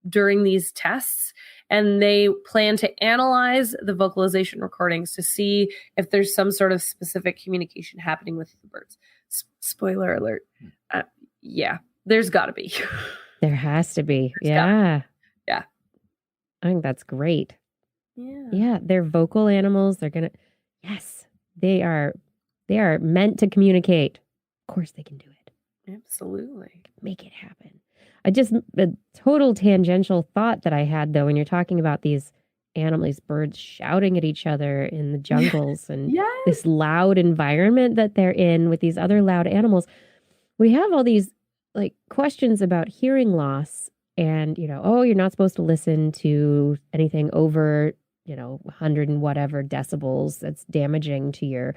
E: during these tests, and they plan to analyze the vocalization recordings to see if there's some sort of specific communication happening with the birds. Spoiler alert. Yeah, there's got to be.
A: There has to be.
E: Yeah.
A: I think that's great.
E: Yeah.
A: Yeah, they're vocal animals. They are meant to communicate. Of course they can do it.
E: Absolutely.
A: Make it happen. A total tangential thought that I had, though, when you're talking about these animals, these birds shouting at each other in the jungles and
E: Yes.
A: this loud environment that they're in with these other loud animals. We have all these like questions about hearing loss and, you're not supposed to listen to anything over, 100 and whatever decibels. That's damaging to your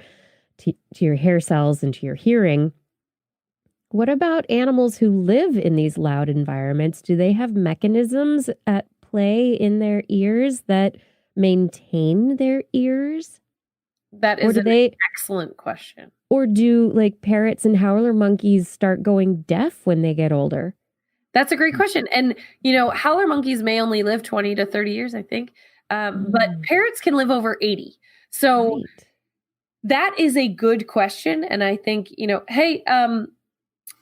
A: hair cells and to your hearing. What about animals who live in these loud environments? Do they have mechanisms at play in their ears that maintain their ears?
E: That is an excellent question.
A: Or do like parrots and howler monkeys start going deaf when they get older?
E: That's a great question. And, howler monkeys may only live 20 to 30 years, I think. But parrots can live over 80. So
A: Right.
E: that is a good question. And I think, hey,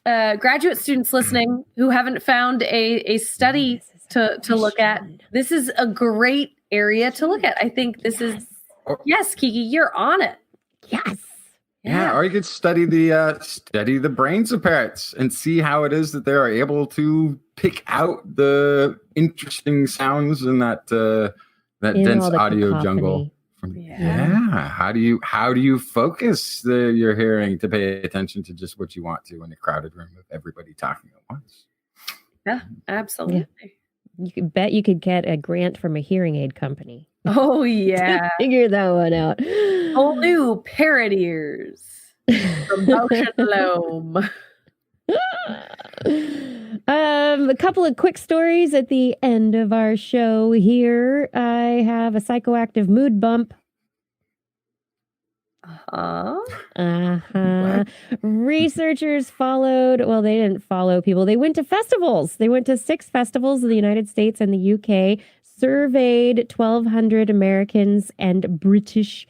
E: graduate students listening who haven't found a study to look at, this is a great area to look at. I think this is, yes, Kiki, you're on it.
A: Yes.
C: Yeah, or you could study the brains of parrots and see how it is that they are able to pick out the interesting sounds in that dense
A: all the
C: audio
A: cacophony.
C: jungle. How do you focus your hearing to pay attention to just what you want to in a crowded room with everybody talking at once?
E: Yeah, absolutely.
A: You could bet you could get a grant from a hearing aid company.
E: Oh, yeah.
A: Figure that one out.
E: Whole new parrot ears from Motion Loam.
A: A couple of quick stories at the end of our show here. I have a psychoactive mood bump. Researchers they didn't follow people. They went to festivals. They went to 6 festivals in the United States and the UK, surveyed 1,200 Americans and British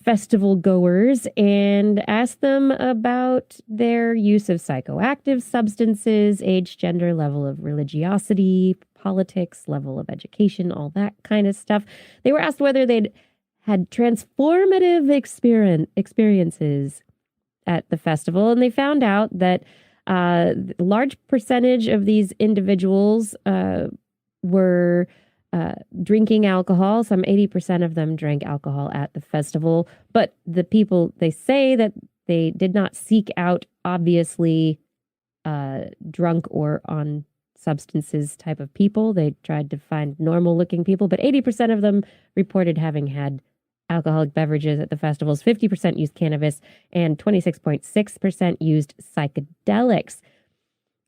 A: festival goers and asked them about their use of psychoactive substances, age, gender, level of religiosity, politics, level of education, all that kind of stuff. They were asked whether they'd had transformative experiences at the festival, and they found out that a large percentage of these individuals were drinking alcohol. Some 80% of them drank alcohol at the festival, but the people, they say that they did not seek out obviously drunk or on substances type of people. They tried to find normal looking people, but 80% of them reported having had alcoholic beverages at the festivals. 50% used cannabis and 26.6% used psychedelics.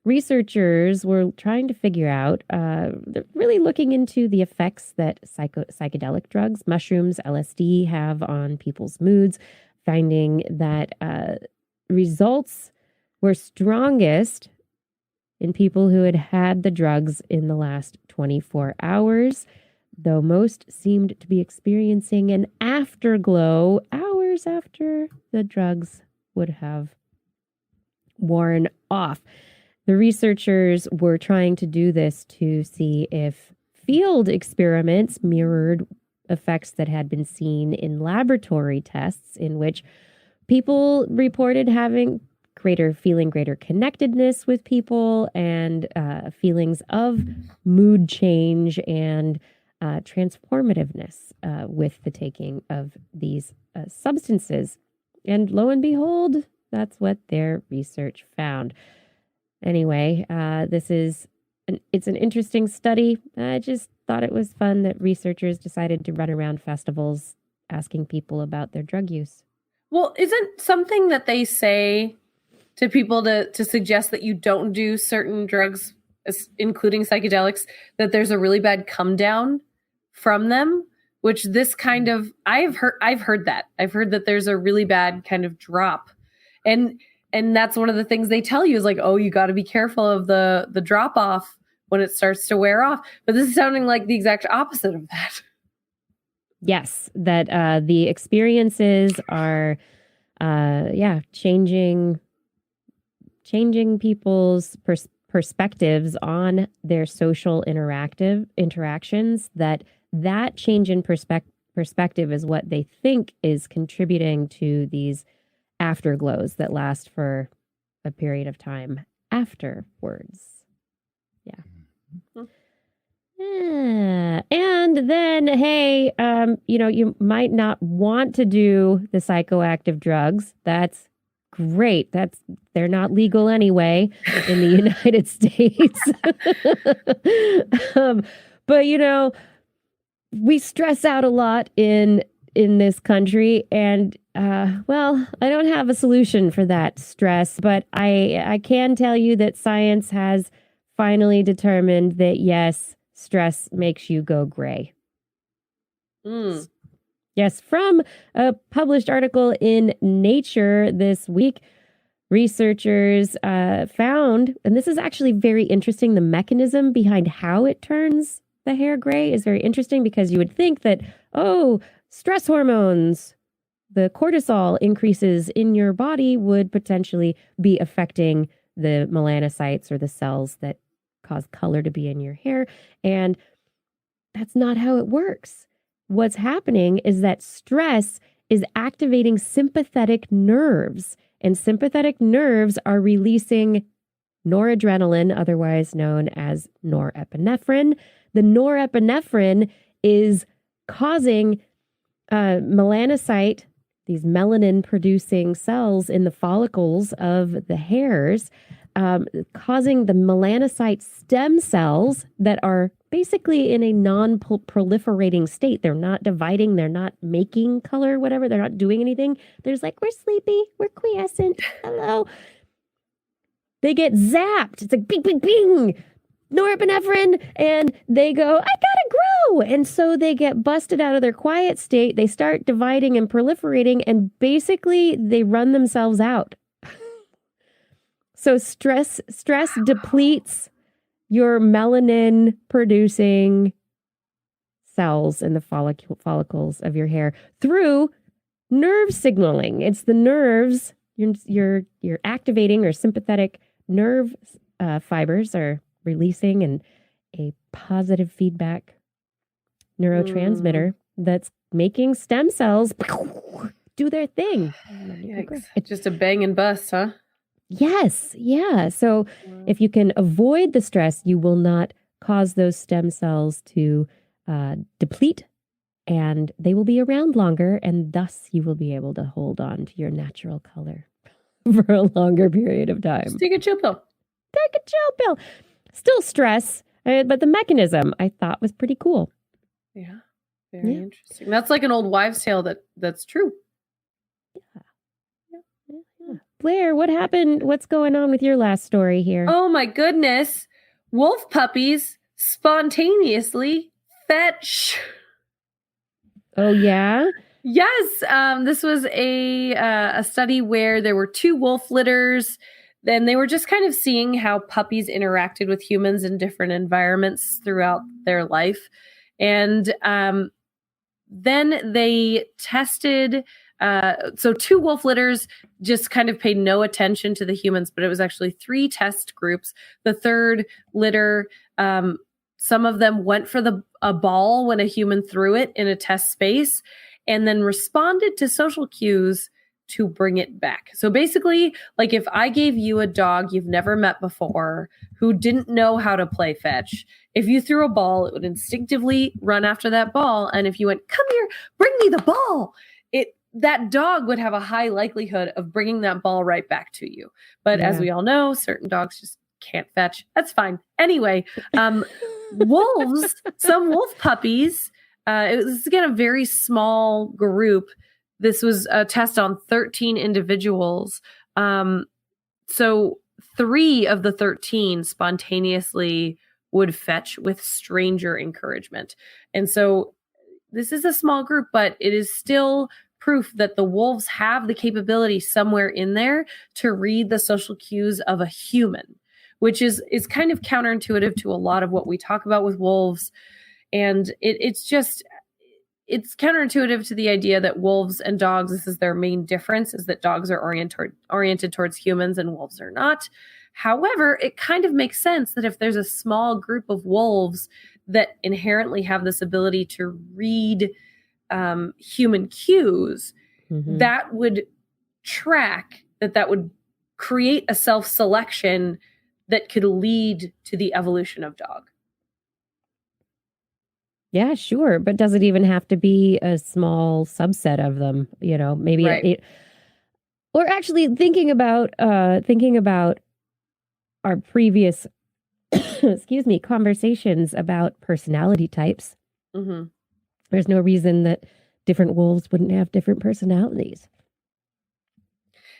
A: Researchers were trying to figure out, they're really looking into the effects that psychedelic drugs, mushrooms, LSD have on people's moods, finding that results were strongest in people who had had the drugs in the last 24 hours, though most seemed to be experiencing an afterglow hours after the drugs would have worn off. The researchers were trying to do this to see if field experiments mirrored effects that had been seen in laboratory tests, in which people reported feeling greater connectedness with people and feelings of mood change and transformativeness with the taking of these substances. And lo and behold, that's what their research found. Anyway, it's an interesting study. I just thought it was fun that researchers decided to run around festivals asking people about their drug use.
E: Well, isn't something that they say to people to suggest that you don't do certain drugs, including psychedelics, that there's a really bad come down from them? Which this kind of, I've heard that. I've heard that there's a really bad kind of drop. And that's one of the things they tell you is like, oh, you got to be careful of the drop off when it starts to wear off. But this is sounding like the exact opposite of that.
A: Yes, that the experiences are, changing people's perspectives on their social interactions. That change in perspective is what they think is contributing to these afterglows that last for a period of time afterwards. Yeah. And then, hey, you might not want to do the psychoactive drugs. That's great. They're not legal anyway in the United States. But we stress out a lot in this country, and I don't have a solution for that stress, but I can tell you that science has finally determined that yes, stress makes you go gray. Yes, from a published article in Nature this week, researchers found, and this is actually very interesting, the mechanism behind how it turns the hair gray is very interesting, because you would think that, stress hormones, the cortisol increases in your body would potentially be affecting the melanocytes or the cells that cause color to be in your hair. And that's not how it works. What's happening is that stress is activating sympathetic nerves, and sympathetic nerves are releasing noradrenaline, otherwise known as norepinephrine. The norepinephrine is causing melanocyte, these melanin-producing cells in the follicles of the hairs, causing the melanocyte stem cells that are basically in a non-proliferating state. They're not dividing, they're not making color, whatever, they're not doing anything. They're just like, we're sleepy, we're quiescent, hello. They get zapped. It's like bing, bing, bing, norepinephrine, and they go, I gotta grow. And so they get busted out of their quiet state. They start dividing and proliferating, and basically they run themselves out. So stress depletes your melanin producing cells in the follicles of your hair through nerve signaling. It's the nerves, you're activating, or sympathetic nerve fibers are releasing a positive feedback neurotransmitter that's making stem cells do their thing.
E: Yikes. Just a bang and bust, huh?
A: Yes. Yeah. So if you can avoid the stress, you will not cause those stem cells to deplete, and they will be around longer, and thus you will be able to hold on to your natural color for a longer period of time.
E: Just take a chill pill.
A: Take a chill pill. Still stress, but the mechanism I thought was pretty cool.
E: Yeah. Very interesting. That's like an old wives' tale that's true.
A: Yeah. Blair, what happened? What's going on with your last story here?
E: Oh my goodness. Wolf puppies spontaneously fetch.
A: Oh, yeah?
E: Yes. This was a study where there were 2 wolf litters. Then they were just kind of seeing how puppies interacted with humans in different environments throughout their life. And then they tested, so 2 wolf litters just kind of paid no attention to the humans, but it was actually 3 test groups. The third litter, some of them went for a ball when a human threw it in a test space, and then responded to social cues to bring it back. So basically, like if I gave you a dog you've never met before who didn't know how to play fetch, if you threw a ball, it would instinctively run after that ball. And if you went, come here, bring me the ball, that dog would have a high likelihood of bringing that ball right back to you. But as we all know, certain dogs just can't fetch. That's fine. Anyway, wolves, some wolf puppies, it was again a very small group. This was a test on 13 individuals. So 3 of the 13 spontaneously would fetch with stranger encouragement. And so this is a small group, but it is still proof that the wolves have the capability somewhere in there to read the social cues of a human, which is kind of counterintuitive to a lot of what we talk about with wolves. And it's counterintuitive to the idea that wolves and dogs, this is their main difference, is that dogs are oriented towards humans and wolves are not. However, it kind of makes sense that if there's a small group of wolves that inherently have this ability to read human cues, that would track, that would create a self-selection that could lead to the evolution of dog.
A: Yeah, sure. But does it even have to be a small subset of them? You know, maybe or actually thinking about our previous, excuse me, conversations about personality types.
E: Mm-hmm.
A: There's no reason that different wolves wouldn't have different personalities.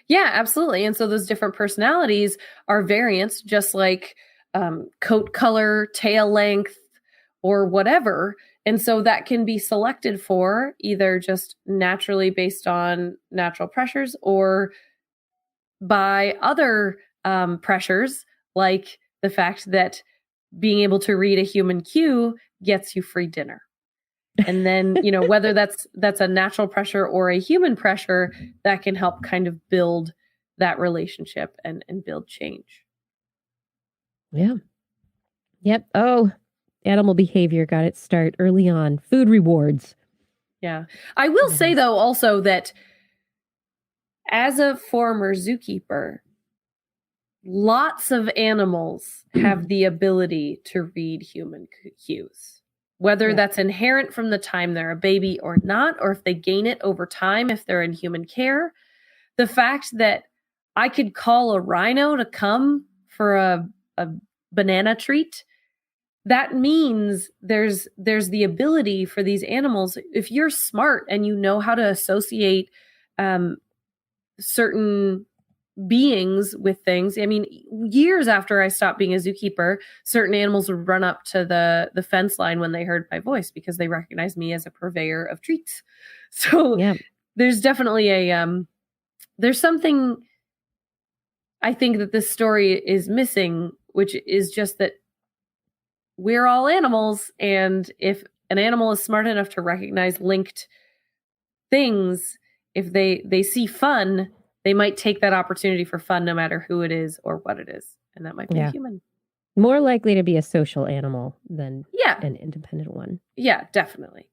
E: Yeah, absolutely. And so those different personalities are variants, just like coat color, tail length, or whatever. And so that can be selected for either just naturally based on natural pressures or by other pressures, like the fact that being able to read a human cue gets you free dinner. And then, you know, whether that's a natural pressure or a human pressure, that can help kind of build that relationship and build change.
A: Yeah. Yep. Oh, animal behavior got its start early on. Food rewards.
E: Yeah. I will say, though, also that as a former zookeeper, lots of animals have the ability to read human cues. Whether that's inherent from the time they're a baby or not, or if they gain it over time, if they're in human care. The fact that I could call a rhino to come for a banana treat, that means there's the ability for these animals, if you're smart and you know how to associate certain beings with things. I mean, years after I stopped being a zookeeper, certain animals would run up to the fence line when they heard my voice because they recognized me as a purveyor of treats. So there's definitely there's something I think that this story is missing, which is just that we're all animals. And if an animal is smart enough to recognize linked things, if they see fun, they might take that opportunity for fun, no matter who it is or what it is. And that might be a human.
A: More likely to be a social animal than an independent one.
E: Yeah, definitely.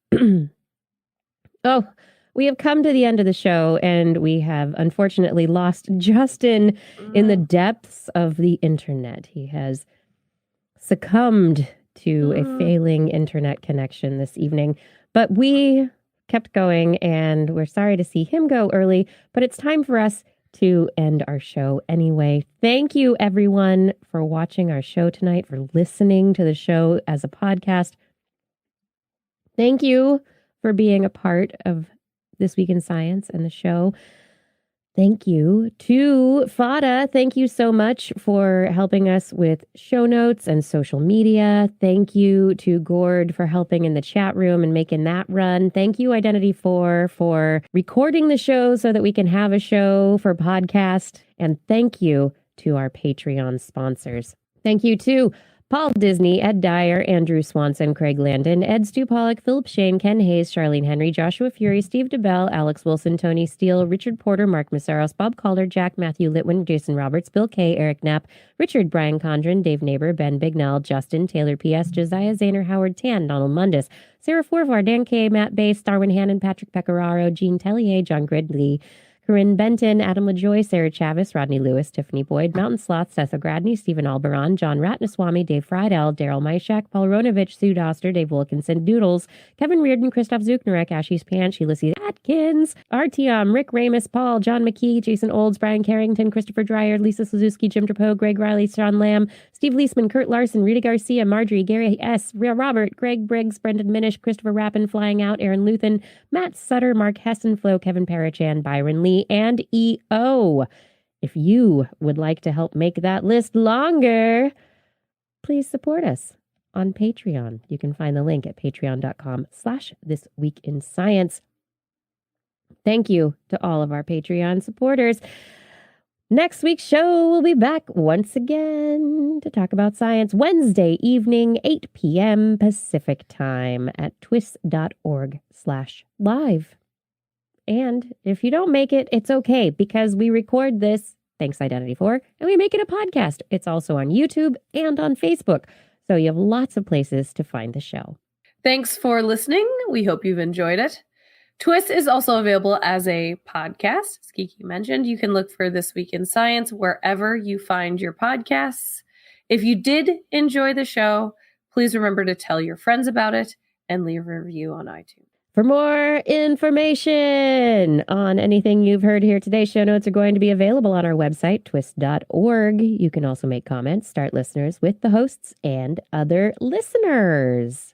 A: Oh, we have come to the end of the show, and we have unfortunately lost Justin in the depths of the internet. He has succumbed to a failing internet connection this evening, but we kept going, and we're sorry to see him go early, but it's time for us to end our show anyway. Thank you, everyone, for watching our show tonight, for listening to the show as a podcast. Thank you for being a part of This Week in Science and the show. Thank you to Fada. Thank you so much for helping us with show notes and social media. Thank you to Gord for helping in the chat room and making that run. Thank you, Identity4, for recording the show so that we can have a show for podcast. And thank you to our Patreon sponsors. Thank you to Paul Disney, Ed Dyer, Andrew Swanson, Craig Landon, Ed Stu Pollock, Philip Shane, Ken Hayes, Charlene Henry, Joshua Fury, Steve DeBell, Alex Wilson, Tony Steele, Richard Porter, Mark Maceros, Bob Calder, Jack Matthew Litwin, Jason Roberts, Bill Kay, Eric Knapp, Richard Brian Condren, Dave Neighbor, Ben Bignell, Justin, Taylor P.S., Josiah Zahner, Howard Tan, Donald Mundus, Sarah Forvar, Dan K., Matt Bass, Darwin Hannon, Patrick Pecoraro, Gene Tellier, John Gridley, Corinne Benton, Adam LaJoy, Sarah Chavis, Rodney Lewis, Tiffany Boyd, Mountain Sloth, Seth O'Gradney, Stephen Alberon, John Ratnaswamy, Dave Friedel, Daryl Myshak, Paul Ronovich, Sue Doster, Dave Wilkinson, Doodles, Kevin Reardon, Christoph Zucknerek, Ashies Panch, Ulysses Atkins, Artyom, Rick Ramus, Paul, John McKee, Jason Olds, Brian Carrington, Christopher Dreyer, Lisa Suzuki, Jim Drapeau, Greg Riley, Sean Lamb, Steve Leisman, Kurt Larson, Rita Garcia, Marjorie, Gary S., Robert, Greg Briggs, Brendan Minish, Christopher Rappin, Flying Out, Aaron Luthen, Matt Sutter, Mark Hessenflow, Kevin Parachan, Byron Lee, and EO. If you would like to help make that list longer, please support us on Patreon. You can find the link at patreon.com/thisweekinscience. Thank you to all of our Patreon supporters. Next week's show will be back once again to talk about science Wednesday evening, 8 p.m. Pacific time at twis.org/live. And if you don't make it, it's okay, because we record this, thanks Identity4, and we make it a podcast. It's also on YouTube and on Facebook. So you have lots of places to find the show.
E: Thanks for listening. We hope you've enjoyed it. TWIS is also available as a podcast. As Kiki mentioned, you can look for This Week in Science wherever you find your podcasts. If you did enjoy the show, please remember to tell your friends about it and leave a review on iTunes.
A: For more information on anything you've heard here today, show notes are going to be available on our website, twis.org. You can also make comments, start listeners with the hosts and other listeners.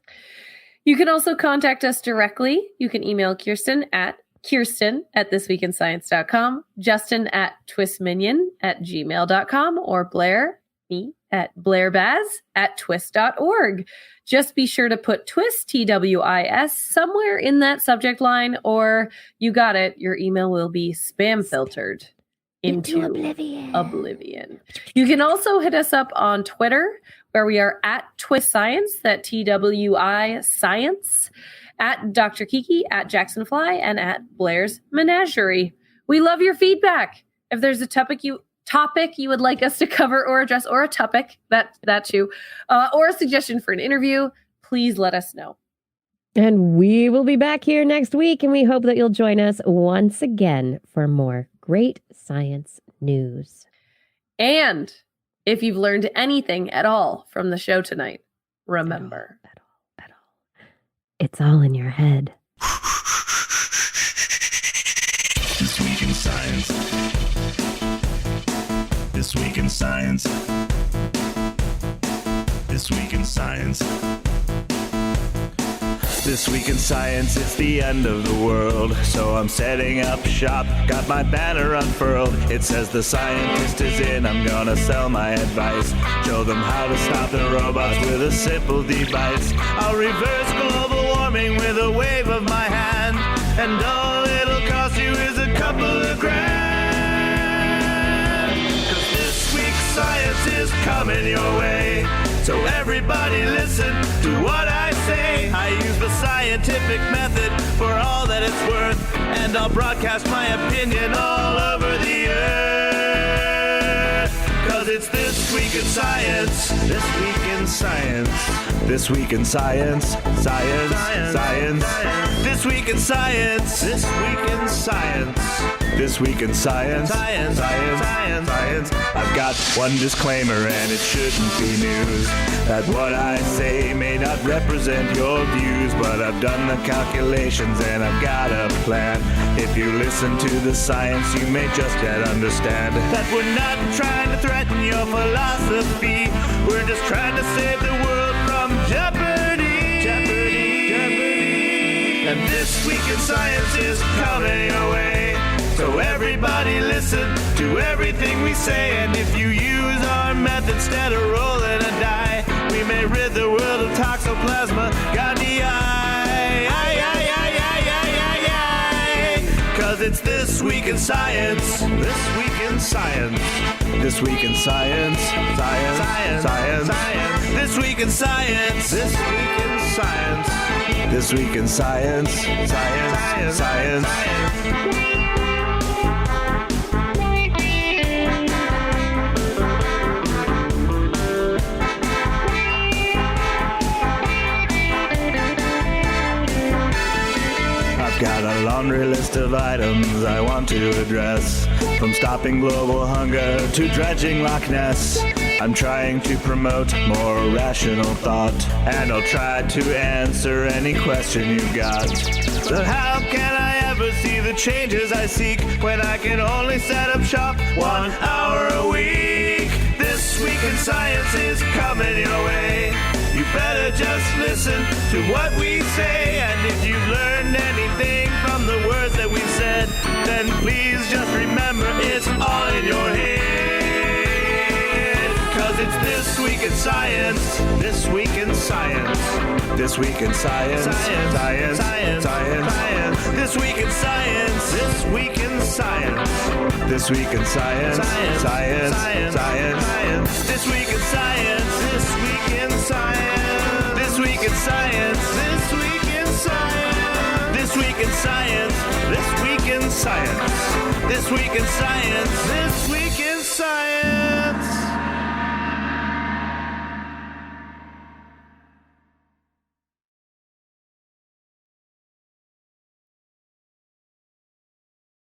E: You can also contact us directly. You can email Kirsten at thisweekinscience.com, Justin at twisminion@gmail.com, or Blair, me, at blairbaz@twis.org. Just be sure to put TWIS, TWIS, somewhere in that subject line, or you got it, your email will be spam filtered into oblivion. You can also hit us up on Twitter, where we are at TWIS Science, that TWI Science, at Dr. Kiki, at Jackson Fly, and at Blair's Menagerie. We love your feedback. If there's a topic you would like us to cover or address, or a topic, that too, or a suggestion for an interview, please let us know.
A: And we will be back here next week, and we hope that you'll join us once again for more great science news.
E: And if you've learned anything at all from the show tonight, remember,
A: At all. It's all in your head.
H: This Week in Science. This Week in Science. This Week in Science. This Week in Science, it's the end of the world. So I'm setting up shop, got my banner unfurled. It says the scientist is in, I'm gonna sell my advice. Show them how to stop the robots with a simple device. I'll reverse global warming with a wave of my hand. And all it'll cost you is a couple of grand. 'Cause this week's science is coming your way. So everybody listen to what I say. I use the scientific method for all that it's worth. And I'll broadcast my opinion all over the earth. 'Cause it's This Week week in science. This week in science. This week in science. Science. Science. This week in science. This week in science. This week in science. Science. Science. Science. I've got one disclaimer, and it shouldn't be news, that what I say may not represent your views, but I've done the calculations and I've got a plan. If you listen to the science, you may just yet understand that we're not trying to threaten your philosophy. We're just trying to save the world from jeopardy. Jeopardy. Jeopardy. And this week in science is coming your way. So everybody listen to everything we say, and if you use our method instead of rolling a die, we may rid the world of toxoplasma gondii. Cause it's this week in science. This week in science. This week in science. Science. Science. Science. Science. This week in science. This week in science. This week in science. Science. Science. Science. Got a laundry list of items I want to address, from stopping global hunger to dredging Loch Ness. I'm trying to promote more rational thought, and I'll try to answer any question you've got. So how can I ever see the changes I seek when I can only set up shop 1 hour a week? This week in science is coming your way. You better just listen to what we say, and if you've learned anything from the words that we said, then please just remember it's all in your head. Cause it's this week in science. This week in science. This week in science. Science. Science. Science. Science. Science. This week in science. This week in science. This week in science. Science. Science. Science. Science. This week in science. This week in science. This week in science. This week in science. This week in science. This week in science. This week in science. This week in science.